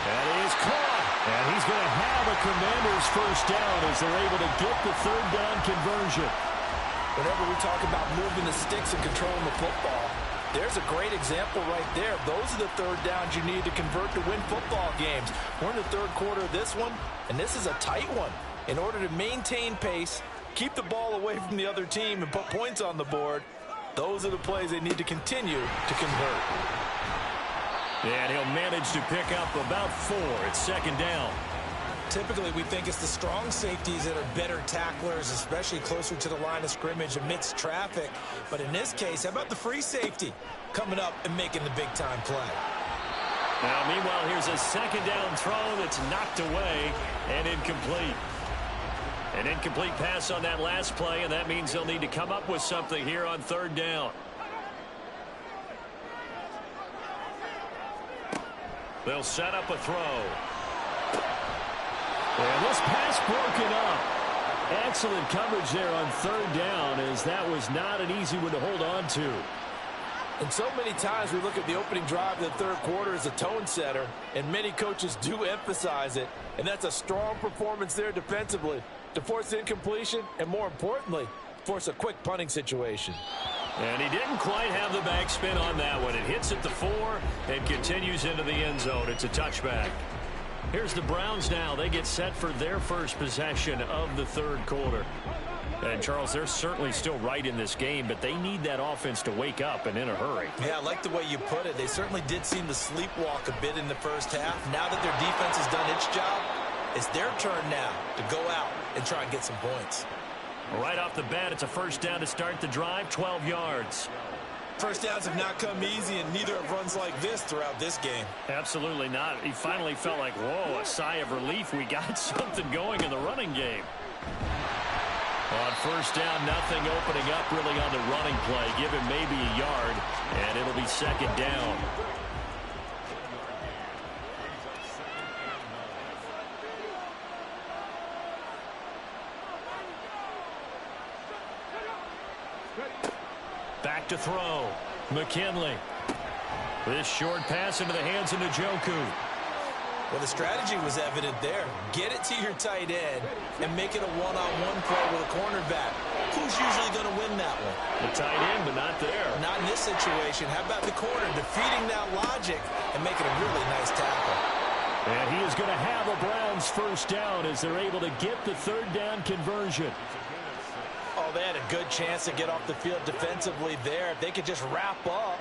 That is caught. And he's going to have a Commanders first down as they're able to get the 3rd down conversion. Whenever we talk about moving the sticks and controlling the football, there's a great example right there. Those are the 3rd downs you need to convert to win football games. We're in the 3rd quarter of this one, and this is a tight one. In order to maintain pace, keep the ball away from the other team, and put points on the board, those are the plays they need to continue to convert. And he'll manage to pick up about 4 at 2nd down. Typically, we think it's the strong safeties that are better tacklers, especially closer to the line of scrimmage amidst traffic. But in this case, how about the free safety coming up and making the big-time play? Now, meanwhile, here's a second down throw that's knocked away and incomplete. An incomplete pass on that last play, and that means they'll need to come up with something here on third down. They'll set up a throw. And this pass broken up. Excellent coverage there on third down, as that was not an easy one to hold on to. And so many times we look at the opening drive of the third quarter as a tone setter, and many coaches do emphasize it. And that's a strong performance there defensively to force incompletion and, more importantly, force a quick punting situation. And he didn't quite have the backspin on that one. It hits at the 4 and continues into the end zone. It's a touchback. Here's the Browns now. They get set for their first possession of the third quarter. And, Charles, they're certainly still right in this game, but they need that offense to wake up and in a hurry. Yeah, I like the way you put it. They certainly did seem to sleepwalk a bit in the first half. Now that their defense has done its job, it's their turn now to go out and try and get some points. Right off the bat, it's a first down to start the drive, 12 yards. First downs have not come easy, and neither have runs like this throughout this game. Absolutely not. He finally felt like, whoa, a sigh of relief. We got something going in the running game. On first down, nothing opening up really on the running play. Give him maybe a yard, and it'll be second down. Back to throw. McKinley. This short pass into the hands of Njoku. Well, the strategy was evident there. Get it to your tight end and make it a one-on-one play with a cornerback. Who's usually going to win that one? The tight end, but not there. Not in this situation. How about the corner defeating that logic and making a really nice tackle? And he is going to have a Browns first down as they're able to get the third down conversion. Oh, they had a good chance to get off the field defensively there. If they could just wrap up,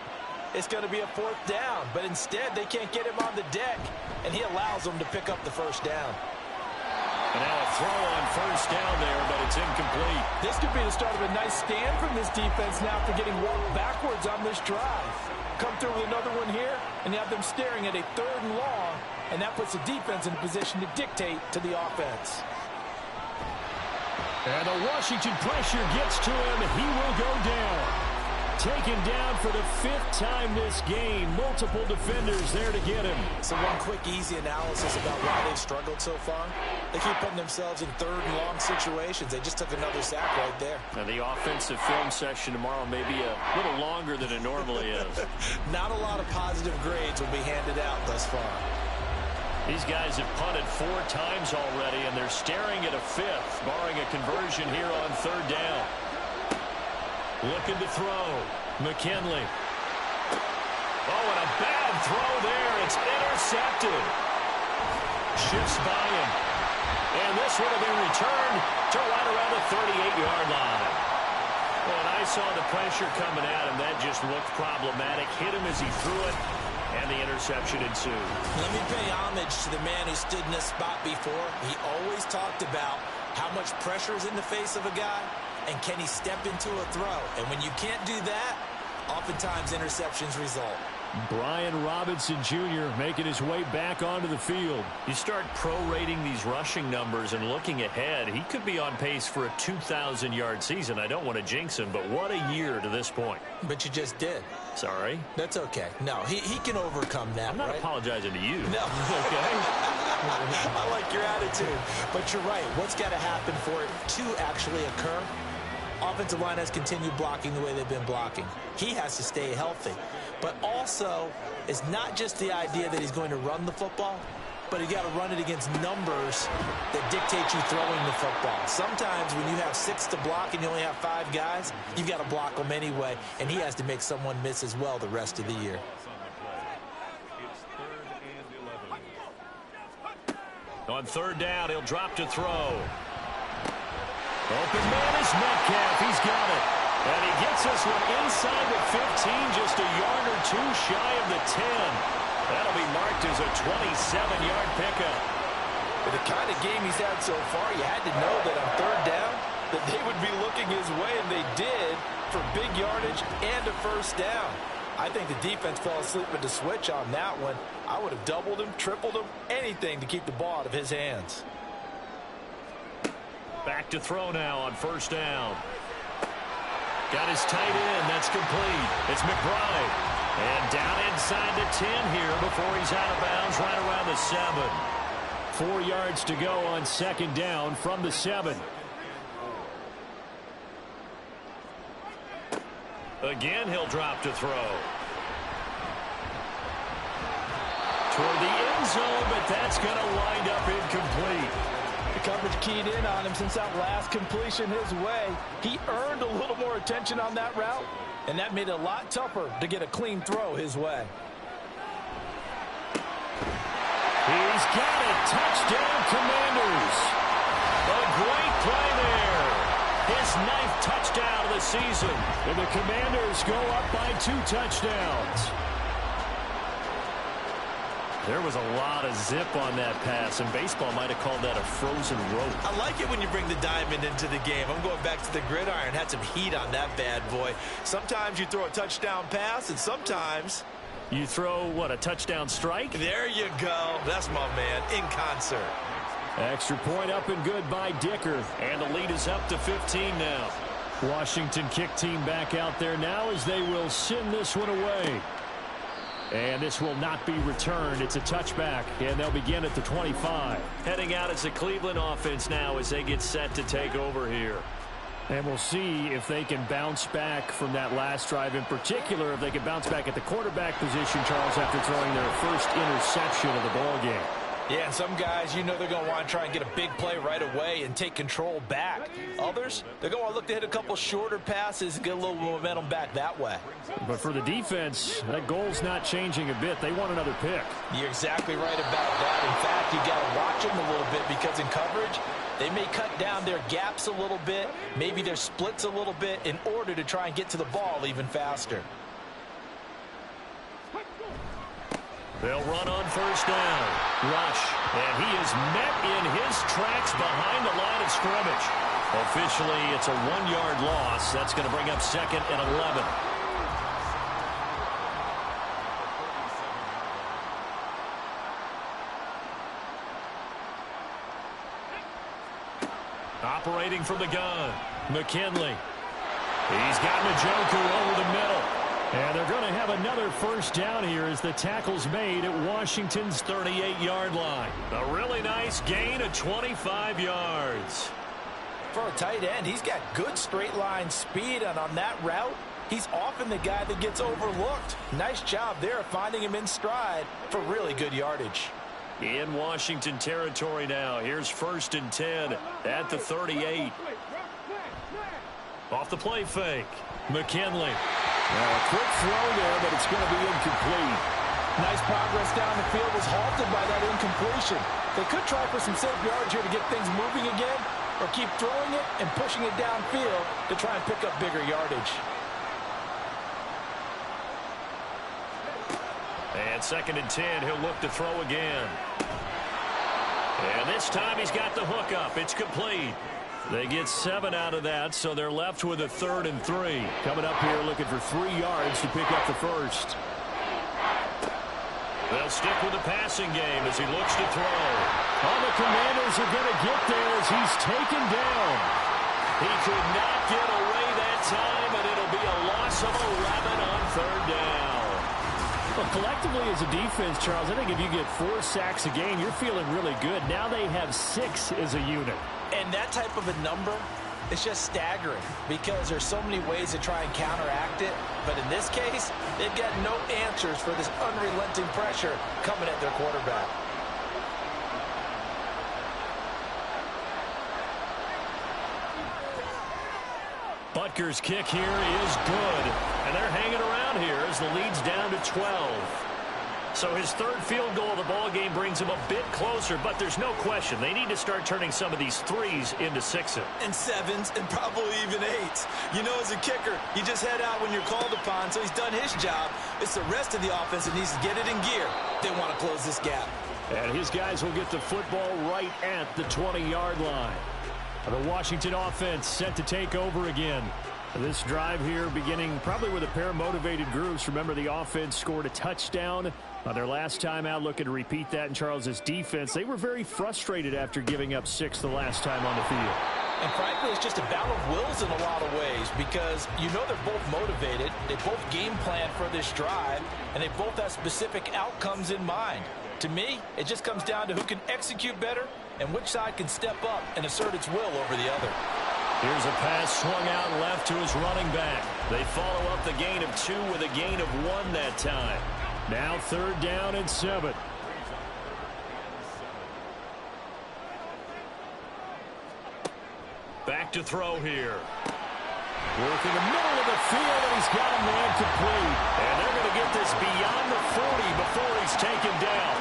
it's going to be a fourth down. But instead, they can't get him on the deck, and he allows them to pick up the first down. And now a throw on first down there, but it's incomplete. This could be the start of a nice stand from this defense now for getting walked backwards on this drive. Come through with another one here, and you have them staring at a third and long, and that puts the defense in a position to dictate to the offense. And the Washington pressure gets to him. He will go down. Taken down for the 5th time this game. Multiple defenders there to get him. So one quick, easy analysis about why they've struggled so far. They keep putting themselves in third and long situations. They just took another sack right there. Now the offensive film session tomorrow may be a little longer than it normally is. Not a lot of positive grades will be handed out thus far. These guys have punted 4 times already, and they're staring at a 5th, barring a conversion here on third down. Looking to throw. McKinley. Oh, and a bad throw there. It's intercepted. Shifts by him. And this one will be returned to right around the 38-yard line. Well, and I saw the pressure coming at him. That just looked problematic. Hit him as he threw it, and the interception ensued. Let me pay homage to the man who stood in this spot before. He always talked about how much pressure is in the face of a guy, and can he step into a throw? And when you can't do that, oftentimes interceptions result. Brian Robinson Jr. making his way back onto the field. You start prorating these rushing numbers and looking ahead, he could be on pace for a 2,000-yard season. I don't want to jinx him, but what a year to this point. But you just did. Sorry. That's okay. No, he can overcome that, I'm not right? apologizing to you. No. Okay. I like your attitude. But you're right. What's got to happen for it to actually occur? Offensive line has continued blocking the way they've been blocking. He has to stay healthy. But also, it's not just the idea that he's going to run the football, but you got to run it against numbers that dictate you throwing the football. Sometimes when you have 6 to block and you only have 5 guys, you've got to block them anyway, and he has to make someone miss as well the rest of the year. On third down, he'll drop to throw. Open man is Metcalf. He's got it. And he gets this one inside the 15, just a yard or 2 shy of the 10. That'll be marked as a 27-yard pickup. With the kind of game he's had so far, you had to know that on third down, that they would be looking his way, and they did, for big yardage and a first down. I think the defense fell asleep with the switch on that one. I would have doubled him, tripled him, anything to keep the ball out of his hands. Back to throw now on first down. Got his tight end. That's complete. It's McBride. And down inside the 10 here before he's out of bounds right around the 7. 4 yards to go on second down from the 7. Again, he'll drop to throw. Toward the end zone, but that's going to wind up incomplete. The coverage keyed in on him since that last completion his way. He earned a little more attention on that route, and that made it a lot tougher to get a clean throw his way. He's got it. Touchdown, Commanders. A great play there. His 9th touchdown of the season. And the Commanders go up by 2 touchdowns. There was a lot of zip on that pass, and baseball might have called that a frozen rope. I like it when you bring the diamond into the game. I'm going back to the gridiron. Had some heat on that bad boy. Sometimes you throw a touchdown pass, and sometimes you throw, what, a touchdown strike? There you go. That's my man, in concert. Extra point up and good by Dicker. And the lead is up to 15 now. Washington kick team back out there now as they will send this one away. And this will not be returned. It's a touchback, and they'll begin at the 25. Heading out as the Cleveland offense now as they get set to take over here. And we'll see if they can bounce back from that last drive, in particular if they can bounce back at the quarterback position, Charles, after throwing their first interception of the ball game. Yeah, and some guys, you know they're going to want to try and get a big play right away and take control back. Others, they're going to look to hit a couple shorter passes and get a little momentum back that way. But for the defense, that goal's not changing a bit. They want another pick. You're exactly right about that. In fact, you got to watch them a little bit because in coverage, they may cut down their gaps a little bit, maybe their splits a little bit in order to try and get to the ball even faster. They'll run on first down. Rush. And he is met in his tracks behind the line of scrimmage. Officially, it's a 1-yard loss. That's going to bring up 2nd and 11. Operating from the gun. McKinley. He's got Njoku over the middle. And they're going to have another first down here as the tackle's made at Washington's 38-yard line. A really nice gain of 25 yards. For a tight end, he's got good straight line speed, and on that route, he's often the guy that gets overlooked. Nice job there finding him in stride for really good yardage. In Washington territory now. Here's 1st and 10 at the 38. Off the play fake. McKinley. Well, a quick throw there, but it's going to be incomplete. Nice progress down the field was halted by that incompletion. They could try for some safe yards here to get things moving again, or keep throwing it and pushing it downfield to try and pick up bigger yardage. And 2nd and 10, he'll look to throw again. And this time he's got the hook up. It's complete. They get 7 out of that, so they're left with a 3rd and 3. Coming up here looking for 3 yards to pick up the first. They'll stick with the passing game as he looks to throw. All the Commanders are going to get there as he's taken down. He could not get away that time, and it'll be a loss of 11 on 3rd down. Well, collectively as a defense, Charles, I think if you get 4 sacks a game, you're feeling really good. Now they have 6 as a unit. And that type of a number is just staggering because there's so many ways to try and counteract it. But in this case, they've got no answers for this unrelenting pressure coming at their quarterback. Butker's kick here is good. And they're hanging around here as the lead's down to 12. So his 3rd field goal of the ball game brings him a bit closer, but there's no question they need to start turning some of these 3s into 6s. And 7s and probably even 8s. You know, as a kicker, you just head out when you're called upon, so he's done his job. It's the rest of the offense that needs to get it in gear. They want to close this gap. And his guys will get the football right at the 20-yard line. The Washington offense set to take over again. This drive here beginning probably with a pair of motivated groups. Remember, the offense scored a touchdown on their last time out, looking to repeat that in Charles's defense. They were very frustrated after giving up 6 the last time on the field. And frankly, it's just a battle of wills in a lot of ways because you know they're both motivated. They both game plan for this drive, and they both have specific outcomes in mind. To me, it just comes down to who can execute better and which side can step up and assert its will over the other. Here's a pass swung out left to his running back. They follow up the gain of 2 with a gain of 1 that time. Now 3rd down and 7. Back to throw here. Working the middle of the field, and he's got a man complete. And they're going to get this beyond the 40 before he's taken down.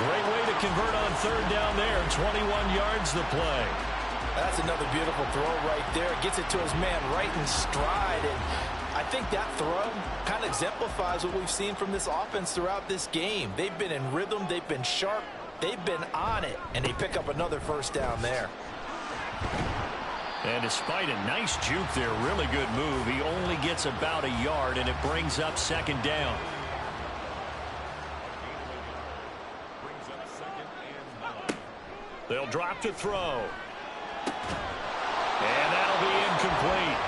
Great way to convert on 3rd down there. 21 yards the play. That's another beautiful throw right there. Gets it to his man right in stride. And I think that throw kind of exemplifies what we've seen from this offense throughout this game. They've been in rhythm. They've been sharp. They've been on it. And they pick up another 1st down there. And despite a nice juke there, really good move, he only gets about a yard, and it brings up 2nd down. They'll drop to throw. And that'll be incomplete.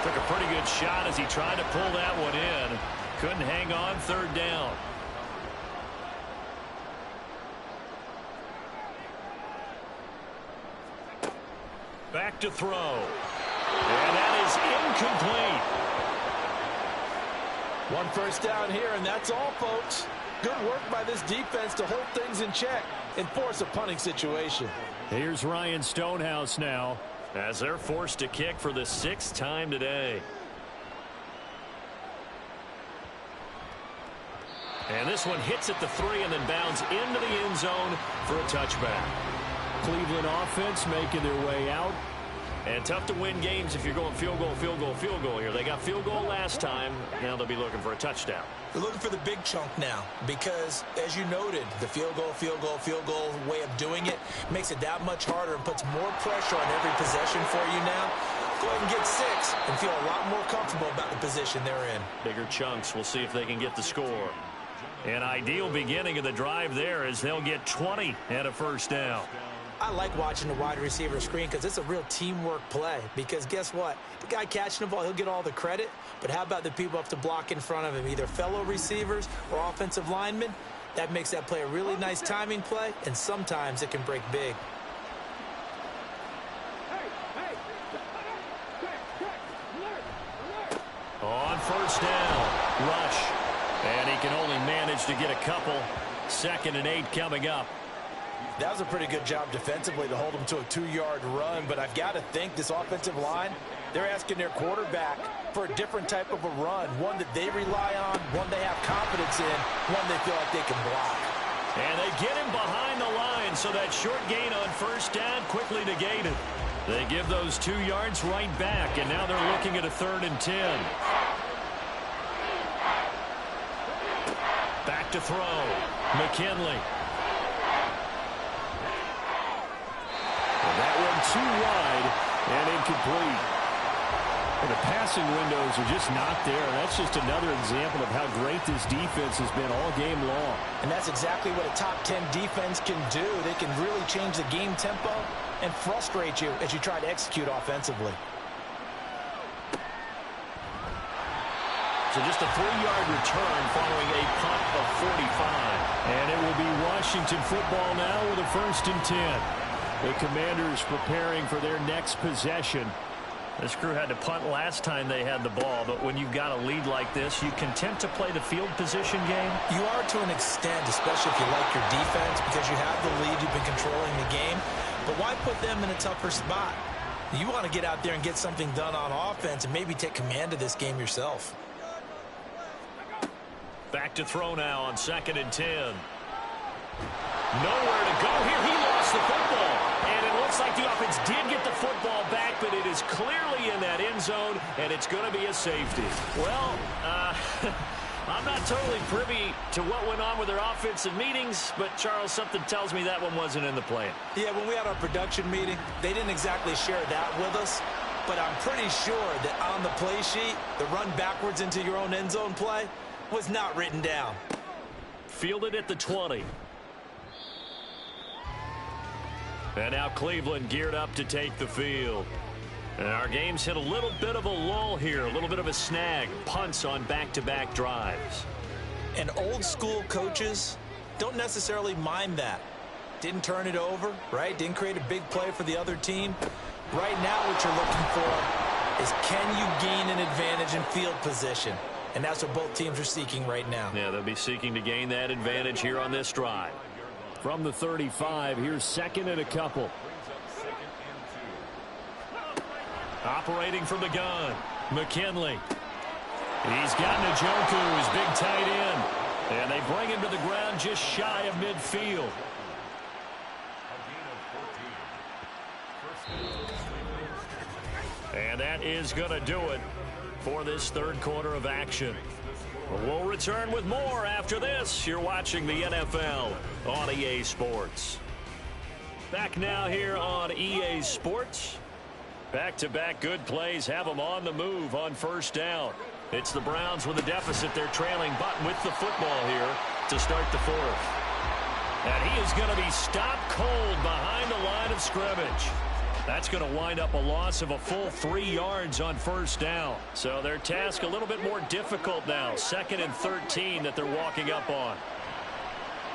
Took a pretty good shot as he tried to pull that one in. Couldn't hang on 3rd down. Back to throw. And that is incomplete. 1 first down here, and that's all, folks. Good work by this defense to hold things in check and force a punting situation. Here's Ryan Stonehouse now, as they're forced to kick for the 6th time today. And this one hits at the 3 and then bounds into the end zone for a touchback. Cleveland offense making their way out. And tough to win games if you're going field goal, field goal, field goal here. They got field goal last time. Now they'll be looking for a touchdown. They're looking for the big chunk now because, as you noted, the field goal way of doing it makes it that much harder and puts more pressure on every possession for you now. Go ahead and get 6 and feel a lot more comfortable about the position they're in. Bigger chunks. We'll see if they can get the score. An ideal beginning of the drive there as they'll get 20 and a 1st down. I like watching the wide receiver screen because it's a real teamwork play. Because guess what? The guy catching the ball, he'll get all the credit. But how about the people up to block in front of him, either fellow receivers or offensive linemen? That makes that play a really nice timing play, and sometimes it can break big. On 1st down, rush. And he can only manage to get a couple. 2nd and 8 coming up. That was a pretty good job defensively to hold them to a 2-yard run, but I've got to think this offensive line, they're asking their quarterback for a different type of a run, one that they rely on, one they have confidence in, one they feel like they can block. And they get him behind the line, so that short gain on 1st down quickly negated. They give those 2 yards right back, and now they're looking at a 3rd and 10. Back to throw. McKinley. That one too wide and incomplete. And the passing windows are just not there. That's just another example of how great this defense has been all game long. And that's exactly what a top 10 defense can do. They can really change the game tempo and frustrate you as you try to execute offensively. So just a 3-yard return following a punt of 45. And it will be Washington football now with a 1st and 10. The Commanders preparing for their next possession. This crew had to punt last time they had the ball, but when you've got a lead like this, you content to play the field position game? You are to an extent, especially if you like your defense, because you have the lead, you've been controlling the game. But why put them in a tougher spot? You want to get out there and get something done on offense and maybe take command of this game yourself. Back to throw now on 2nd and 10. Nowhere to go here. He lost the football. And it looks like the offense did get the football back, but it is clearly in that end zone, and it's going to be a safety. Well, I'm not totally privy to what went on with their offensive meetings, but, Charles, something tells me that one wasn't in the plan. Yeah, when we had our production meeting, they didn't exactly share that with us, but I'm pretty sure that on the play sheet, the run backwards into your own end zone play was not written down. Fielded at the 20. And now Cleveland geared up to take the field. And our game's hit a little bit of a lull here, a little bit of a snag. Punts on back-to-back drives. And old school coaches don't necessarily mind that. Didn't turn it over, right? Didn't create a big play for the other team. Right now what you're looking for is, can you gain an advantage in field position? And that's what both teams are seeking right now. Yeah, they'll be seeking to gain that advantage here on this drive. From the 35, here's second and a couple. Operating from the gun, McKinley. He's got Njoku, his big tight end. And they bring him to the ground just shy of midfield. And that is going to do it for this third quarter of action. We'll return with more after this. You're watching the NFL on EA Sports. Back now here on EA Sports. Back-to-back good plays have them on the move on first down. It's the Browns with a deficit. They're trailing Button with the football here to start the fourth. And he is going to be stopped cold behind the line of scrimmage. That's going to wind up a loss of a full 3 yards on first down. So their task a little bit more difficult now. 2nd and 13 that they're walking up on.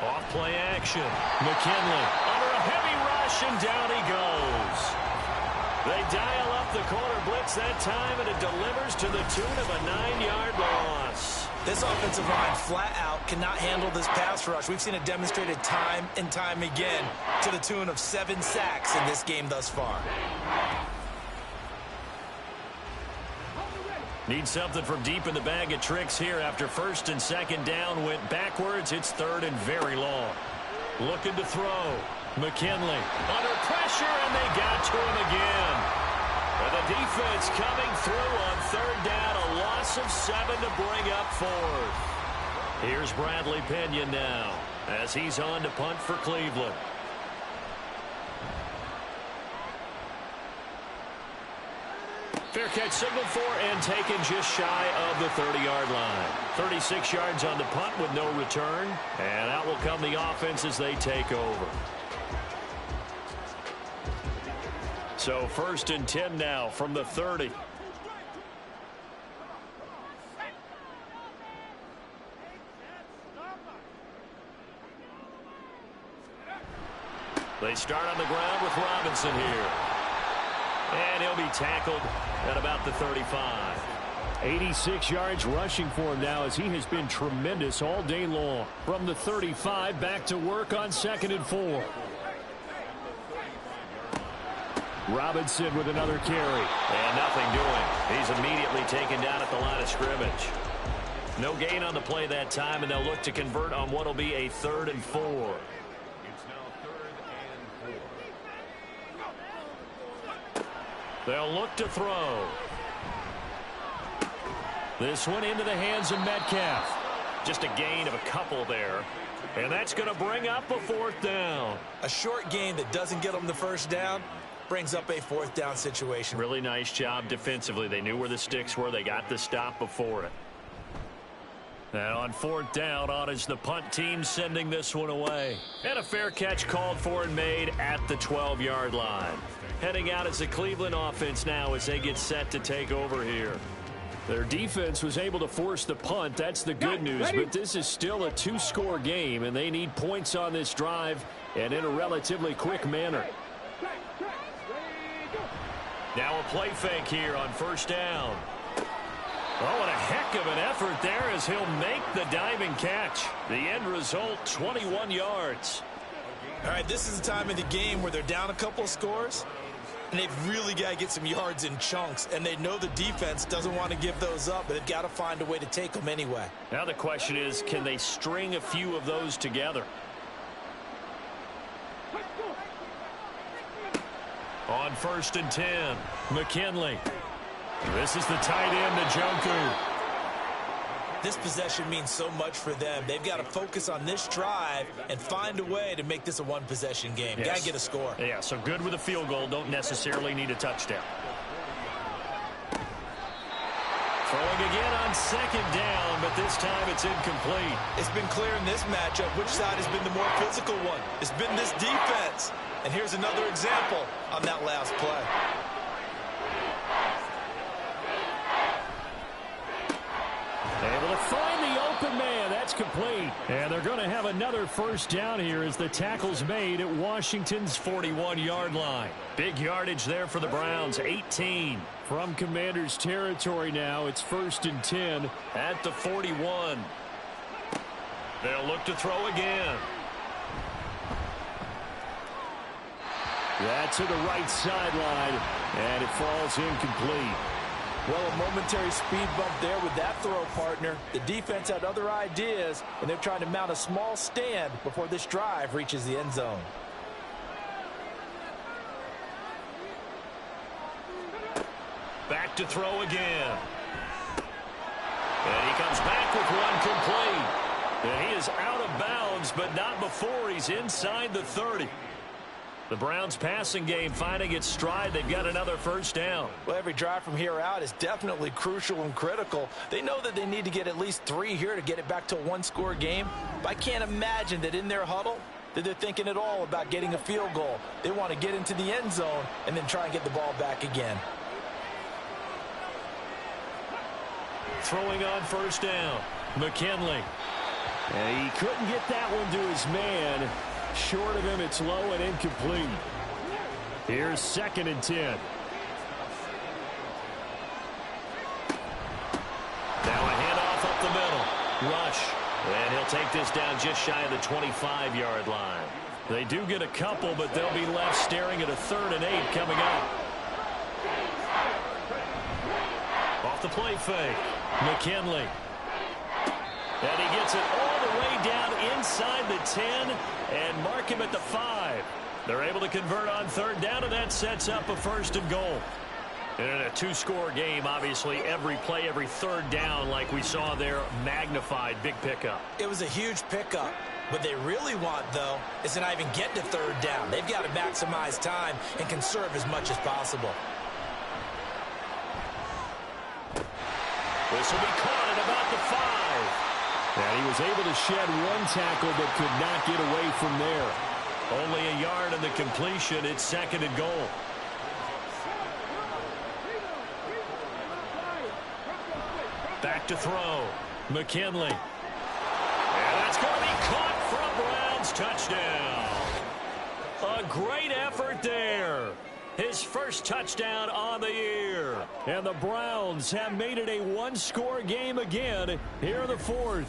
Off play action. McKinley under a heavy rush, and down he goes. They dial up the corner blitz that time, and it delivers to the tune of a 9-yard loss. This offensive line flat out cannot handle this pass rush. We've seen it demonstrated time and time again to the tune of 7 sacks in this game thus far. Need something from deep in the bag of tricks here after 1st and 2nd down went backwards. It's 3rd and very long. Looking to throw. McKinley under pressure, and they got to him again. And the defense coming through on 3rd down, a loss of 7 to bring up 4th. Here's Bradley Pinion now as he's on to punt for Cleveland. Fair catch signaled for and taken just shy of the 30-yard line. 36 yards on the punt with no return. And out will come the offense as they take over. So 1st and 10 now from the 30. They start on the ground with Robinson here. And he'll be tackled at about the 35. 86 yards rushing for him now as he has been tremendous all day long. From the 35 back to work on 2nd and 4. Robinson with another carry. And nothing doing. He's immediately taken down at the line of scrimmage. No gain on the play that time, and they'll look to convert on what will be a 3rd and 4. It's now 3rd and 4. They'll look to throw. This one into the hands of Metcalf. Just a gain of a couple there. And that's going to bring up a 4th down. A short gain that doesn't get them the first down brings up a 4th down situation. Really nice job defensively. They knew where the sticks were. They got the stop before it. Now on 4th down, on is the punt team sending this one away. And a fair catch called for and made at the 12-yard line. Heading out as the Cleveland offense now as they get set to take over here. Their defense was able to force the punt. That's the good news, but this is still a 2-score game, and they need points on this drive and in a relatively quick manner. Now a play fake here on 1st down. Oh, and a heck of an effort there as he'll make the diving catch. The end result, 21 yards. All right, this is the time of the game where they're down a couple of scores, and they've really got to get some yards in chunks, and they know the defense doesn't want to give those up, but they've got to find a way to take them anyway. Now the question is, can they string a few of those together? On 1st and 10, McKinley. This is the tight end, Njoku. This possession means so much for them. They've got to focus on this drive and find a way to make this a one-possession game. Yes. Got to get a score. Yeah, so good with a field goal. Don't necessarily need a touchdown. Throwing again on second down, but this time it's incomplete. It's been clear in this matchup which side has been the more physical one. It's been this defense. And here's another example on that last play. Able to find the open man. That's complete. And they're going to have another first down here as the tackle's made at Washington's 41-yard line. Big yardage there for the Browns, 18. From Commanders' territory now, it's 1st and 10. At the 41. They'll look to throw again. That's to the right sideline, and it falls incomplete. Well, a momentary speed bump there with that throw, partner. The defense had other ideas, and they're trying to mount a small stand before this drive reaches the end zone. Back to throw again. And he comes back with one complete. And he is out of bounds, but not before he's inside the 30. The Browns passing game finding its stride. They've got another first down. Well, every drive from here out is definitely crucial and critical. They know that they need to get at least 3 here to get it back to a one-score game. But I can't imagine that in their huddle that they're thinking at all about getting a field goal. They want to get into the end zone and then try and get the ball back again. Throwing on first down, McKinley. And he couldn't get that one to his man. Short of him, it's low and incomplete. Here's 2nd and 10. Now a handoff up the middle. Rush. And he'll take this down just shy of the 25-yard line. They do get a couple, but they'll be left staring at a 3rd and 8 coming up. Off the play fake. McKinley. And he gets it all the way down inside the 10 and mark him at the 5. They're able to convert on 3rd down, and that sets up a 1st and goal. And in a 2-score game, obviously, every play, every 3rd down, like we saw there, magnified, big pickup. It was a huge pickup. What they really want, though, is to not even get to 3rd down. They've got to maximize time and conserve as much as possible. This will be caught at about the 5. And he was able to shed one tackle but could not get away from there. Only a yard in the completion. It's 2nd and goal. Back to throw. McKinley. And that's going to be caught for a Browns touchdown. A great effort there. His first touchdown on the year. And the Browns have made it a one-score game again here in the 4th.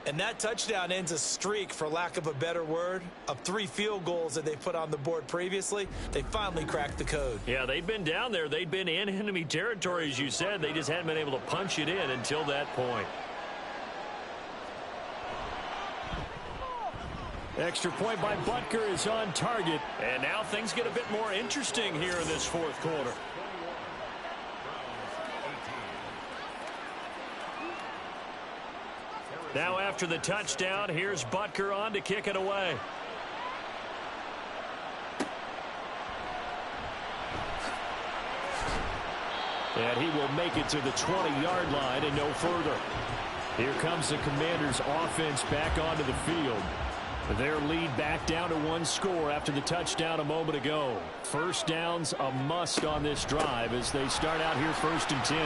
And that touchdown ends a streak, for lack of a better word, of 3 field goals that they put on the board previously. They finally cracked the code. Yeah, they'd been down there. They'd been in enemy territory, as you said. They just hadn't been able to punch it in until that point. Extra point by Butker is on target. And now things get a bit more interesting here in this 4th quarter. Now after the touchdown, here's Butker on to kick it away. And he will make it to the 20-yard line and no further. Here comes the Commanders' offense back onto the field. Their lead back down to 1 score after the touchdown a moment ago. First down's a must on this drive as they start out here 1st and 10.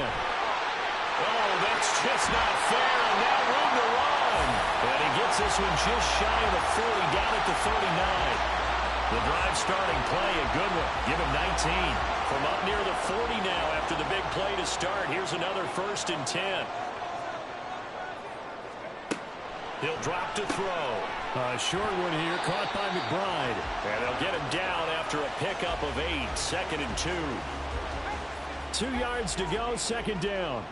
Oh, that's just not fair, and now room to run. And he gets this one just shy of the 40, down at the 39. The drive starting play, a good one. Give him 19. From up near the 40 now after the big play to start. Here's another 1st and 10. He'll drop to throw. A short one here, caught by McBride. And they'll get him down after a pickup of 8. 2nd and 2. 2 yards to go, 2nd down.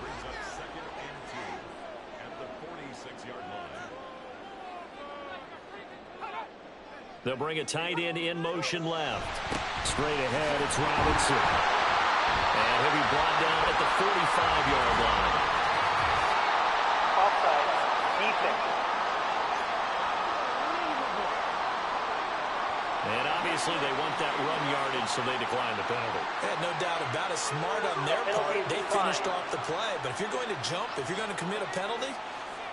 They'll bring a tight end in motion left. Straight ahead, it's Robinson. And he'll be brought down at the 45-yard line. defense. And obviously they want that run yardage, so they decline the penalty. Yeah, no doubt about it. Smart on their part. They finished off the play. But if you're going to jump, if you're going to commit a penalty,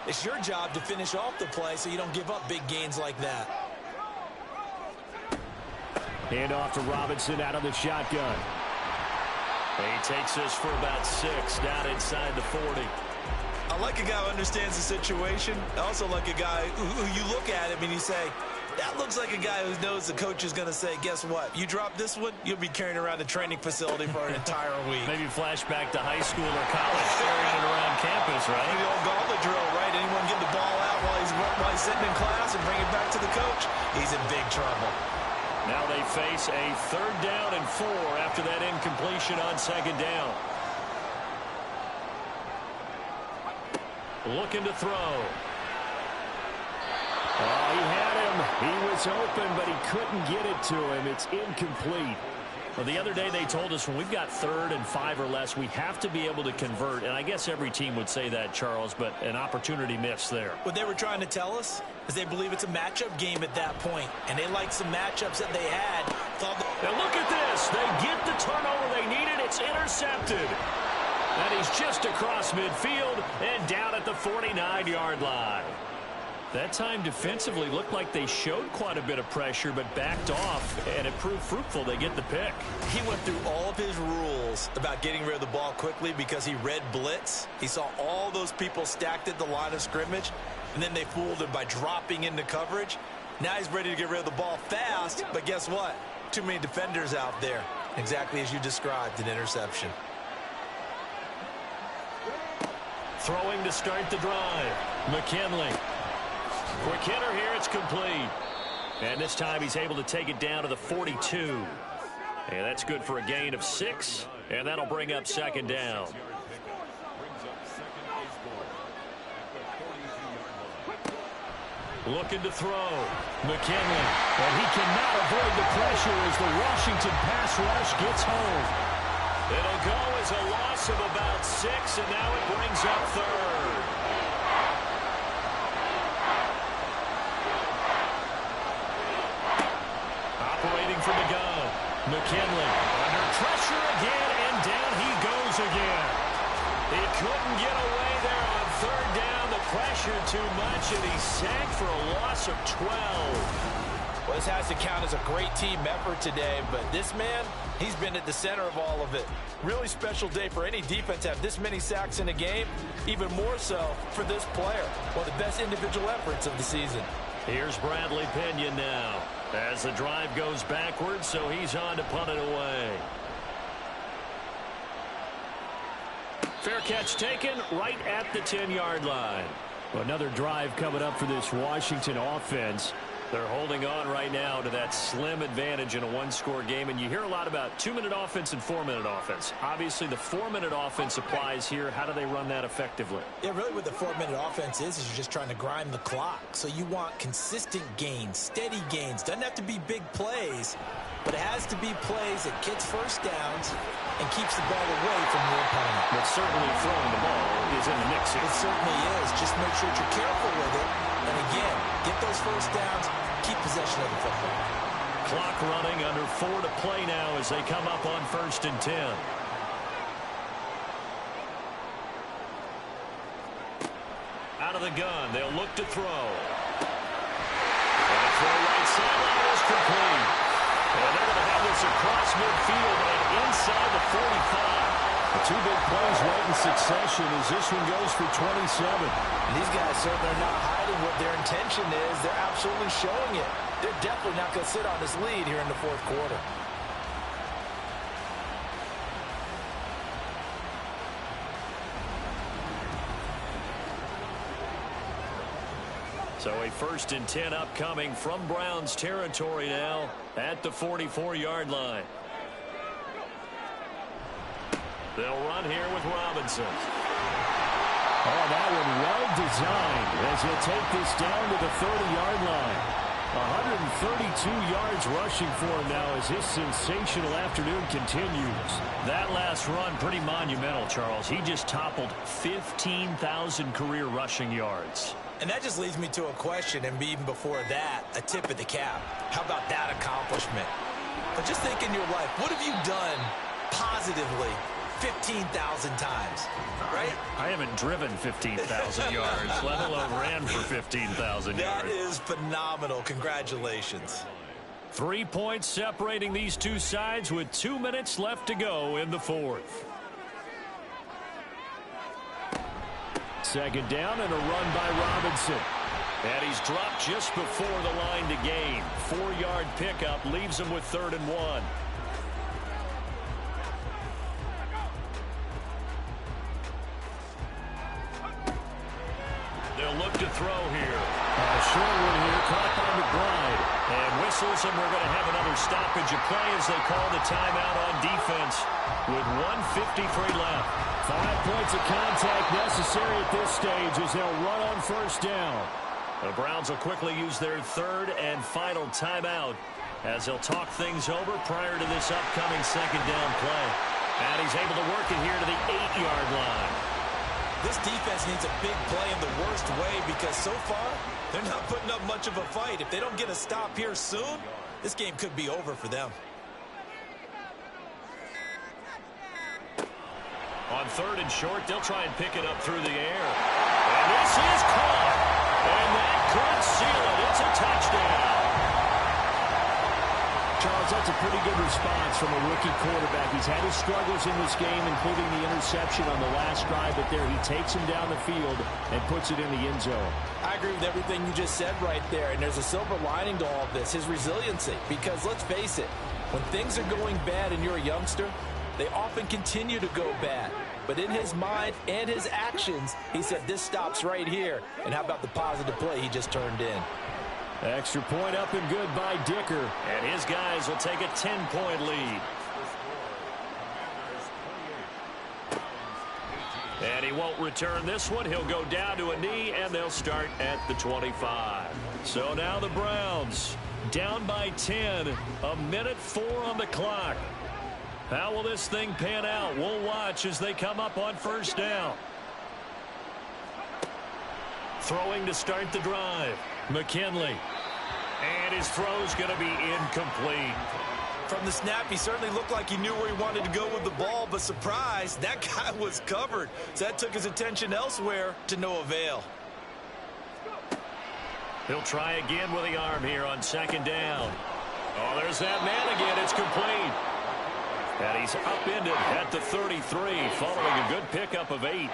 it's your job to finish off the play so you don't give up big gains like that. Hand off to Robinson out of the shotgun. He takes this for about 6 down inside the 40. I like a guy who understands the situation. I also like a guy who you look at him and you say, that looks like a guy who knows the coach is going to say, guess what? You drop this one, you'll be carrying around the training facility for an entire week. Maybe flashback to high school or college, carrying it around campus, right? The old gauntlet drill, right? Anyone give the ball out while he's sitting in class and bring it back to the coach? He's in big trouble. Now they face a 3rd down and 4 after that incompletion on 2nd down. Looking to throw. Oh, he had him. He was open, but he couldn't get it to him. It's incomplete. Well, the other day they told us when we've got 3rd and 5 or less, we have to be able to convert. And I guess every team would say that, Charles, but an opportunity missed there. What they were trying to tell us is they believe it's a matchup game at that point, and they liked some matchups that they had. Now look at this. They get the turnover they needed. It's intercepted. And he's just across midfield and down at the 49-yard line. That time defensively looked like they showed quite a bit of pressure but backed off, and it proved fruitful. They get the pick. He went through all of his rules about getting rid of the ball quickly because he read blitz. He saw all those people stacked at the line of scrimmage, and then they fooled him by dropping into coverage. Now he's ready to get rid of the ball fast, but guess what? Too many defenders out there. Exactly as you described, an interception. Throwing to start the drive. McKinley. Quick hitter here, it's complete. And this time he's able to take it down to the 42. And that's good for a gain of 6. And that'll bring up 2nd down. Looking to throw. McKinley. And he cannot avoid the pressure as the Washington pass rush gets home. It'll go as a loss of about 6, and now it brings up 3rd. Operating from the gun. McKinley under pressure again, and down he goes again. He couldn't get away there on 3rd down. The pressure too much, and he sank for a loss of 12. Well, this has to count as a great team effort today, but this man, he's been at the center of all of it. Really special day for any defense to have this many sacks in a game, even more so for this player. One of the best individual efforts of the season. Here's Bradley Pinion now as the drive goes backwards, so he's on to punt it away. Fair catch taken right at the 10-yard line. Another drive coming up for this Washington offense. They're holding on right now to that slim advantage in a one-score game, and you hear a lot about 2-minute offense and 4-minute offense. Obviously, the 4-minute offense applies here. How do they run that effectively? Yeah, really what the 4-minute offense is you're just trying to grind the clock. So you want consistent gains, steady gains. Doesn't have to be big plays, but it has to be plays that gets first downs and keeps the ball away from your opponent. But certainly throwing the ball is in the mix here. It certainly is. Just make sure that you're careful with it. And again, get those first downs, keep possession of the football. Clock running, under 4 to play now as they come up on 1st and 10. Out of the gun, they'll look to throw. And the throw right sideline is complete. And they're going to have this across midfield and inside the 45. The 2 big plays right in succession as this one goes for 27. And these guys certainly are not hiding what their intention is. They're absolutely showing it. They're definitely not going to sit on this lead here in the 4th quarter. So a 1st and 10 upcoming from Browns territory now at the 44-yard line. They'll run here with Robinson. Oh, that one well designed as he'll take this down to the 30-yard line. 132 yards rushing for him now as this sensational afternoon continues. That last run pretty monumental, Charles. He just toppled 15,000 career rushing yards. And that just leads me to a question, and even before that, a tip of the cap. How about that accomplishment? But just think in your life, what have you done positively 15,000 times, right? I haven't driven 15,000 yards, let alone ran for 15,000 yards. That is phenomenal. Congratulations. 3 points separating these two sides with 2 minutes left to go in the fourth. Second down and a run by Robinson. And he's dropped just before the line to gain. 4-yard pickup leaves him with 3rd and 1. They'll look to throw here. Short one here, caught by McBride. And whistles, and we're going to have another stoppage of play as they call the timeout on defense with 1:53 left. 5 points of contact necessary at this stage as they'll run on first down. The Browns will quickly use their 3rd and final timeout as they'll talk things over prior to this upcoming 2nd down play. And he's able to work it here to the 8-yard line. This defense needs a big play in the worst way because so far, they're not putting up much of a fight. If they don't get a stop here soon, this game could be over for them. On 3rd and short, they'll try and pick it up through the air. And this is caught. And that could seal it. It's a touchdown. Charles, that's a pretty good response from a rookie quarterback. He's had his struggles in this game, including the interception on the last drive, but there he takes him down the field and puts it in the end zone. I agree with everything you just said right there, and there's a silver lining to all of this, his resiliency. Because let's face it, when things are going bad and you're a youngster, they often continue to go bad. But in his mind and his actions, he said, this stops right here. And how about the positive play he just turned in? Extra point up and good by Dicker. And his guys will take a 10-point lead. And he won't return this one. He'll go down to a knee, and they'll start at the 25. So now the Browns down by 10. 1:04 on the clock. How will this thing pan out? We'll watch as they come up on first down. Throwing to start the drive. McKinley. And his throw's going to be incomplete. From the snap, he certainly looked like he knew where he wanted to go with the ball, but surprise, that guy was covered. So that took his attention elsewhere to no avail. He'll try again with the arm here on 2nd down. Oh, there's that man again. It's complete. And he's upended at the 33, following a good pickup of 8.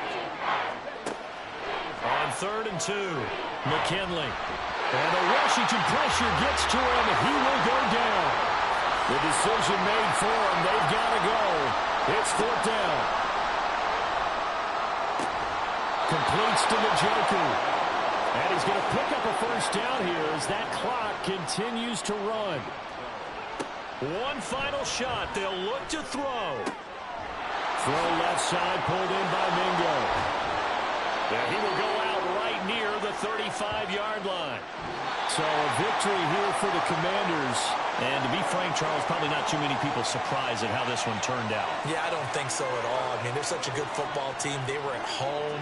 On 3rd and 2, McKinley. And the Washington pressure gets to him. He will go down. The decision made for him. They've got to go. It's 4th down. Completes to Njoku. And he's going to pick up a first down here as that clock continues to run. One final shot. They'll look to throw. Throw left side, pulled in by Mingo. And he will go out right near the 35-yard line. So a victory here for the Commanders. And to be frank, Charles, probably not too many people surprised at how this one turned out. Yeah, I don't think so at all. I mean, they're such a good football team. They were at home.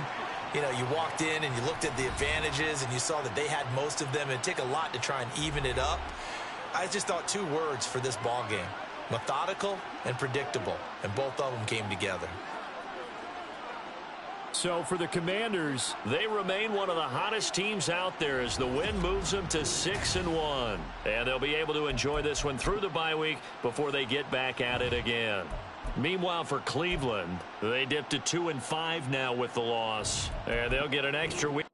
You know, you walked in and you looked at the advantages and you saw that they had most of them. It'd take a lot to try and even it up. I just thought 2 words for this ball game: methodical and predictable. And both of them came together. So for the Commanders, they remain one of the hottest teams out there as the win moves them to 6-1. And they'll be able to enjoy this one through the bye week before they get back at it again. Meanwhile, for Cleveland, they dipped to 2-5 now with the loss. And they'll get an extra week.